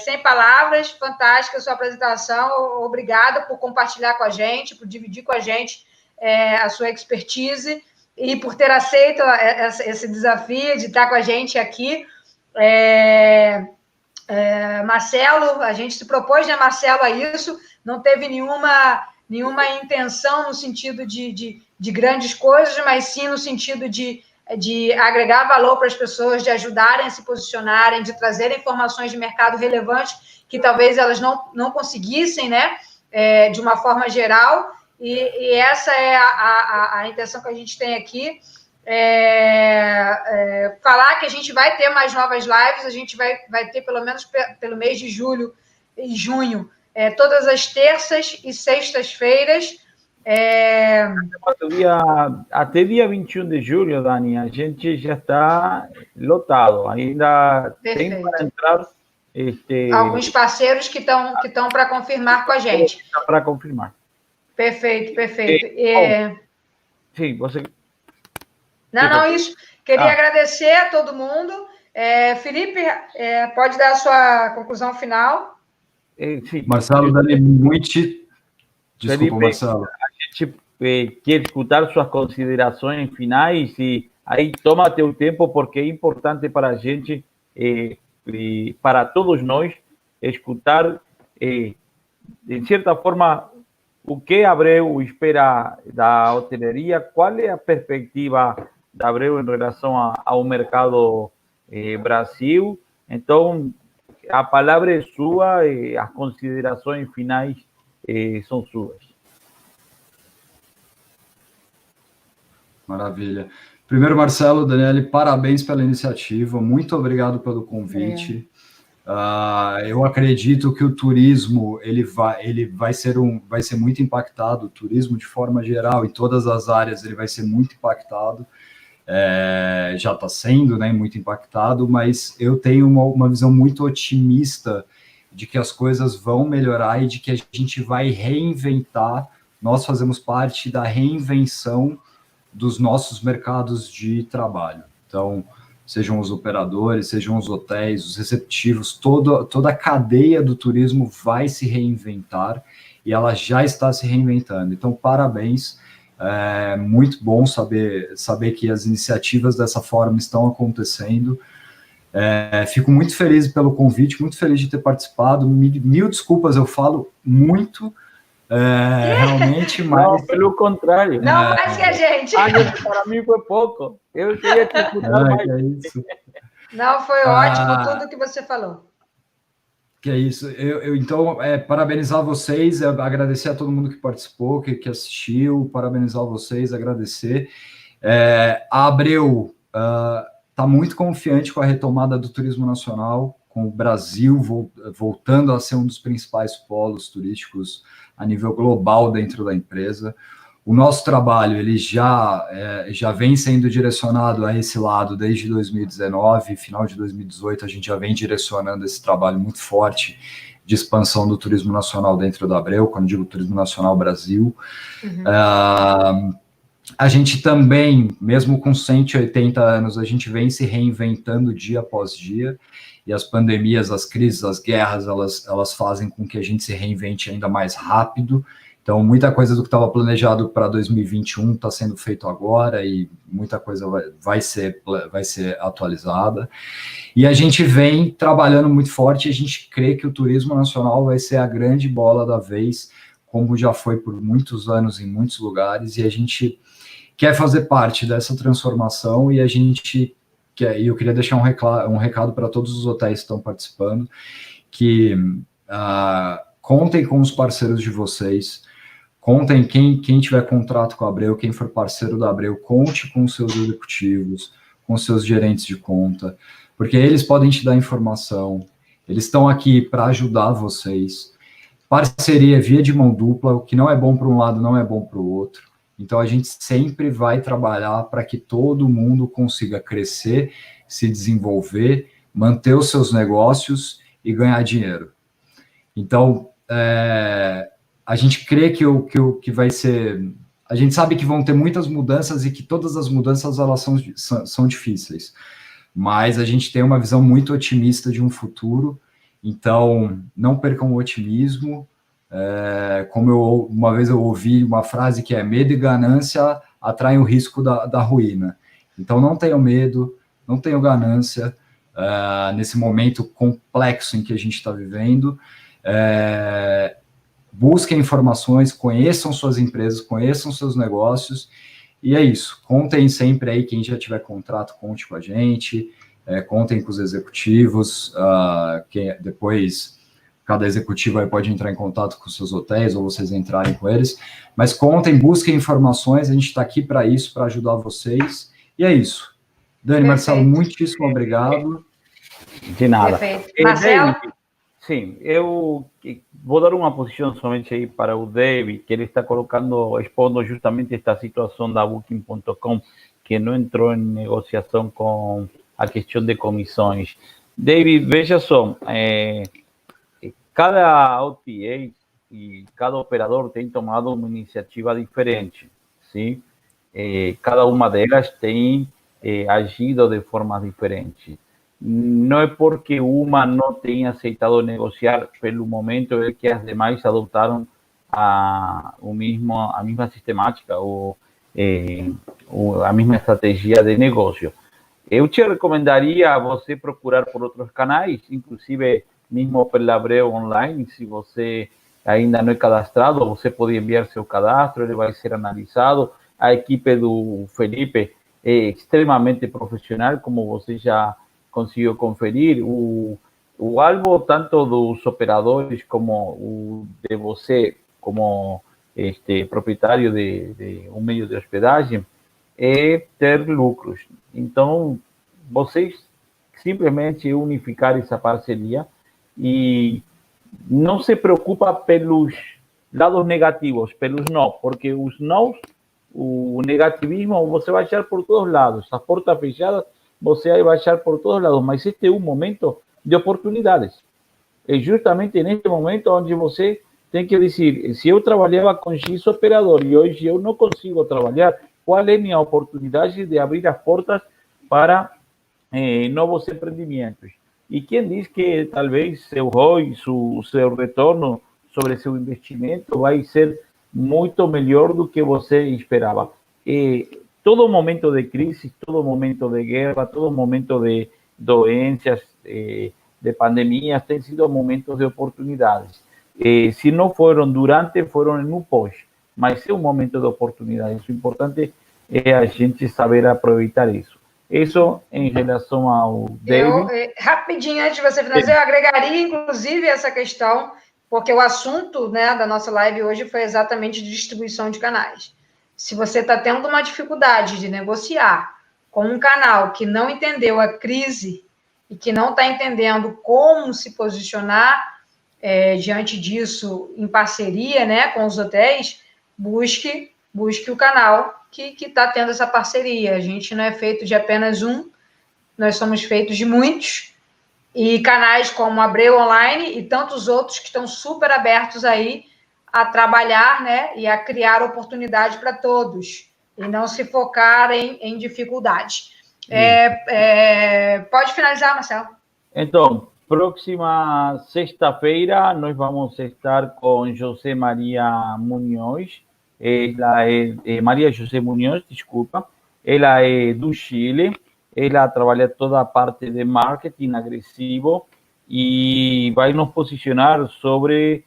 sem palavras, fantástica a sua apresentação. Obrigada por compartilhar com a gente, por dividir com a gente a sua expertise e por ter aceito esse desafio de estar com a gente aqui. Marcelo, a gente se propôs, né, Marcelo, a isso, não teve nenhuma intenção no sentido de grandes coisas, mas sim no sentido de de agregar valor para as pessoas, de ajudarem a se posicionarem, de trazer informações de mercado relevantes que talvez elas não conseguissem, né, de uma forma geral, e essa é a intenção que a gente tem aqui, falar que a gente vai ter mais novas lives, a gente vai ter pelo menos pelo mês de julho e junho, todas as terças e sextas-feiras. Até dia 21 de julho, Dani, a gente já está lotado. Ainda Perfeito. tem para entrar. Alguns parceiros que estão para confirmar com a gente. Está para confirmar. Perfeito. Sim, você. Não, isso. Queria agradecer a todo mundo. Felipe, pode dar a sua conclusão final. Sim. Marcelo, Dani, muito. Desculpa, Felipe, Marcelo. A gente quer escutar suas considerações finais e aí toma teu tempo, porque é importante para a gente, para todos nós, escutar, de certa forma, o que Abreu espera da hoteleria, qual é a perspectiva da Abreu em relação ao mercado Brasil. Então, a palavra é sua e as considerações finais são suas. Maravilha. Primeiro, Marcelo, Daniele, parabéns pela iniciativa, muito obrigado pelo convite. Eu acredito que o turismo ele vai ser muito impactado, o turismo de forma geral, em todas as áreas ele vai ser muito impactado, já está sendo, né, muito impactado, mas eu tenho uma visão muito otimista de que as coisas vão melhorar e de que a gente vai reinventar. Nós fazemos parte da reinvenção dos nossos mercados de trabalho. Então, sejam os operadores, sejam os hotéis, os receptivos, toda a cadeia do turismo vai se reinventar e ela já está se reinventando. Então, parabéns, muito bom saber que as iniciativas dessa forma estão acontecendo. Fico muito feliz pelo convite, muito feliz de ter participado. Mil desculpas, eu falo muito, realmente, mas... Não, pelo contrário. Não, mais que a gente. Para mim foi pouco. Eu queria te escutar mais. Que é isso. Não, foi ótimo tudo que você falou. Que é isso. Então, parabenizar vocês, agradecer a todo mundo que participou, que assistiu, parabenizar vocês, agradecer. A Abreu está muito confiante com a retomada do turismo nacional, com o Brasil voltando a ser um dos principais polos turísticos a nível global dentro da empresa. O nosso trabalho ele já vem sendo direcionado a esse lado desde 2019, final de 2018, a gente já vem direcionando esse trabalho muito forte de expansão do turismo nacional dentro da Abreu, quando digo turismo nacional Brasil. A gente também, mesmo com 180 anos, a gente vem se reinventando dia após dia, e as pandemias, as crises, as guerras, elas fazem com que a gente se reinvente ainda mais rápido. Então, muita coisa do que estava planejado para 2021 está sendo feito agora e muita coisa vai ser atualizada. E a gente vem trabalhando muito forte e a gente crê que o turismo nacional vai ser a grande bola da vez, como já foi por muitos anos em muitos lugares, e a gente quer fazer parte dessa transformação e eu queria deixar um recado para todos os hotéis que estão participando, que contem com os parceiros de vocês, contem quem tiver contrato com a Abreu, quem for parceiro da Abreu, conte com os seus executivos, com os seus gerentes de conta, porque eles podem te dar informação, eles estão aqui para ajudar vocês. Parceria, via de mão dupla, o que não é bom para um lado não é bom para o outro. Então, a gente sempre vai trabalhar para que todo mundo consiga crescer, se desenvolver, manter os seus negócios e ganhar dinheiro. Então, a gente crê que vai ser... A gente sabe que vão ter muitas mudanças e que todas as mudanças elas são difíceis. Mas a gente tem uma visão muito otimista de um futuro. Então, não percam o otimismo. Como uma vez eu ouvi uma frase que é: medo e ganância atraem o risco da ruína. Então, não tenham medo, não tenham ganância nesse momento complexo em que a gente está vivendo. Busquem informações, conheçam suas empresas, conheçam seus negócios E é isso. Contem sempre aí, quem já tiver contrato, conte com a gente, contem com os executivos, depois cada executivo aí pode entrar em contato com os seus hotéis ou vocês entrarem com eles, mas contem, busquem informações, a gente está aqui para isso, para ajudar vocês, e é isso. Dani, Marcelo, muitíssimo obrigado. De nada. Marcelo? David, sim, eu vou dar uma posição somente aí para o David, que ele está expondo justamente esta situação da Booking.com, que não entrou em negociação com a questão de comissões. David, veja só, cada OTA e cada operador tem tomado uma iniciativa diferente, sim? Cada uma delas tem agido de forma diferente. Não é porque uma não tenha aceitado negociar pelo momento, é que as demais adotaram a mesma sistemática ou a mesma estratégia de negócio. Eu te recomendaria você procurar por outros canais, inclusive mesmo pela Abreu Online, se você ainda não é cadastrado, você pode enviar seu cadastro, ele vai ser analisado. A equipe do Felipe é extremamente profissional, como você já conseguiu conferir. O alvo tanto dos operadores como o de você, como proprietário de um meio de hospedagem, é ter lucros. Então, vocês simplesmente unificar essa parceria e não se preocupa pelos lados negativos, pelos não, porque os não, o negativismo, você vai achar por todos lados. As portas fechadas, você vai achar por todos lados, mas este é um momento de oportunidades. É justamente neste momento onde você tem que dizer, se eu trabalhava com X operador e hoje eu não consigo trabalhar, qual é a minha oportunidade de abrir as portas para novos empreendimentos? E quem diz que talvez seu ROI, seu retorno sobre seu investimento vai ser muito melhor do que você esperava. Todo momento de crise, todo momento de guerra, todo momento de doenças, de pandemias, tem sido momentos de oportunidades. Se não foram durante, foram no pós, mas é um momento de oportunidades. O importante é a gente saber aproveitar isso. Isso em relação ao David. Rapidinho, antes de você finalizar, eu agregaria, inclusive, essa questão, porque o assunto, né, da nossa live hoje foi exatamente de distribuição de canais. Se você está tendo uma dificuldade de negociar com um canal que não entendeu a crise e que não está entendendo como se posicionar diante disso em parceria, né, com os hotéis, busque o canal que está tendo essa parceria. A gente não é feito de apenas um, nós somos feitos de muitos, e canais como a Abreu Online e tantos outros que estão super abertos aí a trabalhar, né, e a criar oportunidade para todos, e não se focar em dificuldades. Pode finalizar, Marcelo. Então, próxima sexta-feira, nós vamos estar com José Maria Munhoz. Ela Maria José Munhoz, desculpa. Ela é do Chile. Ela trabalha toda a parte de marketing agressivo e vai nos posicionar sobre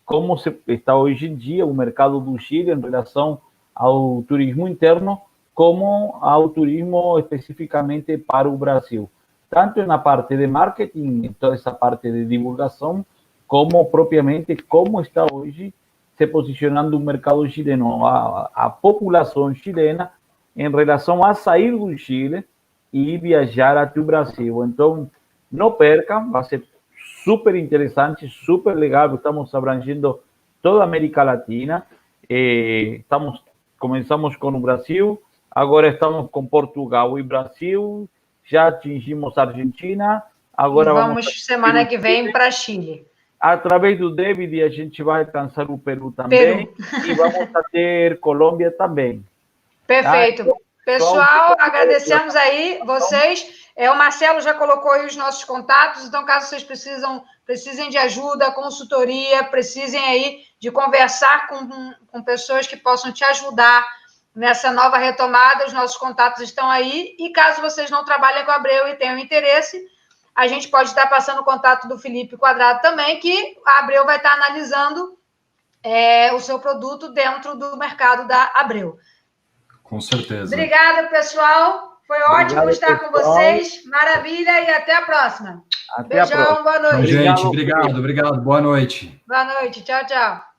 como está hoje em dia o mercado do Chile em relação ao turismo interno, como ao turismo especificamente para o Brasil. Tanto na parte de marketing, toda essa parte de divulgação, como propriamente como está hoje se posicionando o mercado chileno, a população chilena em relação a sair do Chile e viajar até o Brasil. Então, não perca, vai ser super interessante, super legal. Estamos abrangendo toda a América Latina. Começamos com o Brasil, agora estamos com Portugal e Brasil. Já atingimos a Argentina, agora vamos semana que vem para Chile. Através do David, a gente vai alcançar o Peru também, e vamos ter Colômbia também. Perfeito. Tá? Pessoal, agradecemos aí vocês. O Marcelo já colocou aí os nossos contatos, então caso vocês precisem de ajuda, consultoria, precisem aí de conversar com pessoas que possam te ajudar nessa nova retomada, os nossos contatos estão aí, e caso vocês não trabalhem com a Abreu e tenham interesse, a gente pode estar passando o contato do Felipe Quadrado também, que a Abreu vai estar analisando o seu produto dentro do mercado da Abreu. Com certeza. Obrigada, pessoal. Foi ótimo estar com vocês. Maravilha e até a próxima. Até a próxima. Boa noite. Gente, obrigado. Boa noite. Boa noite. Tchau, tchau.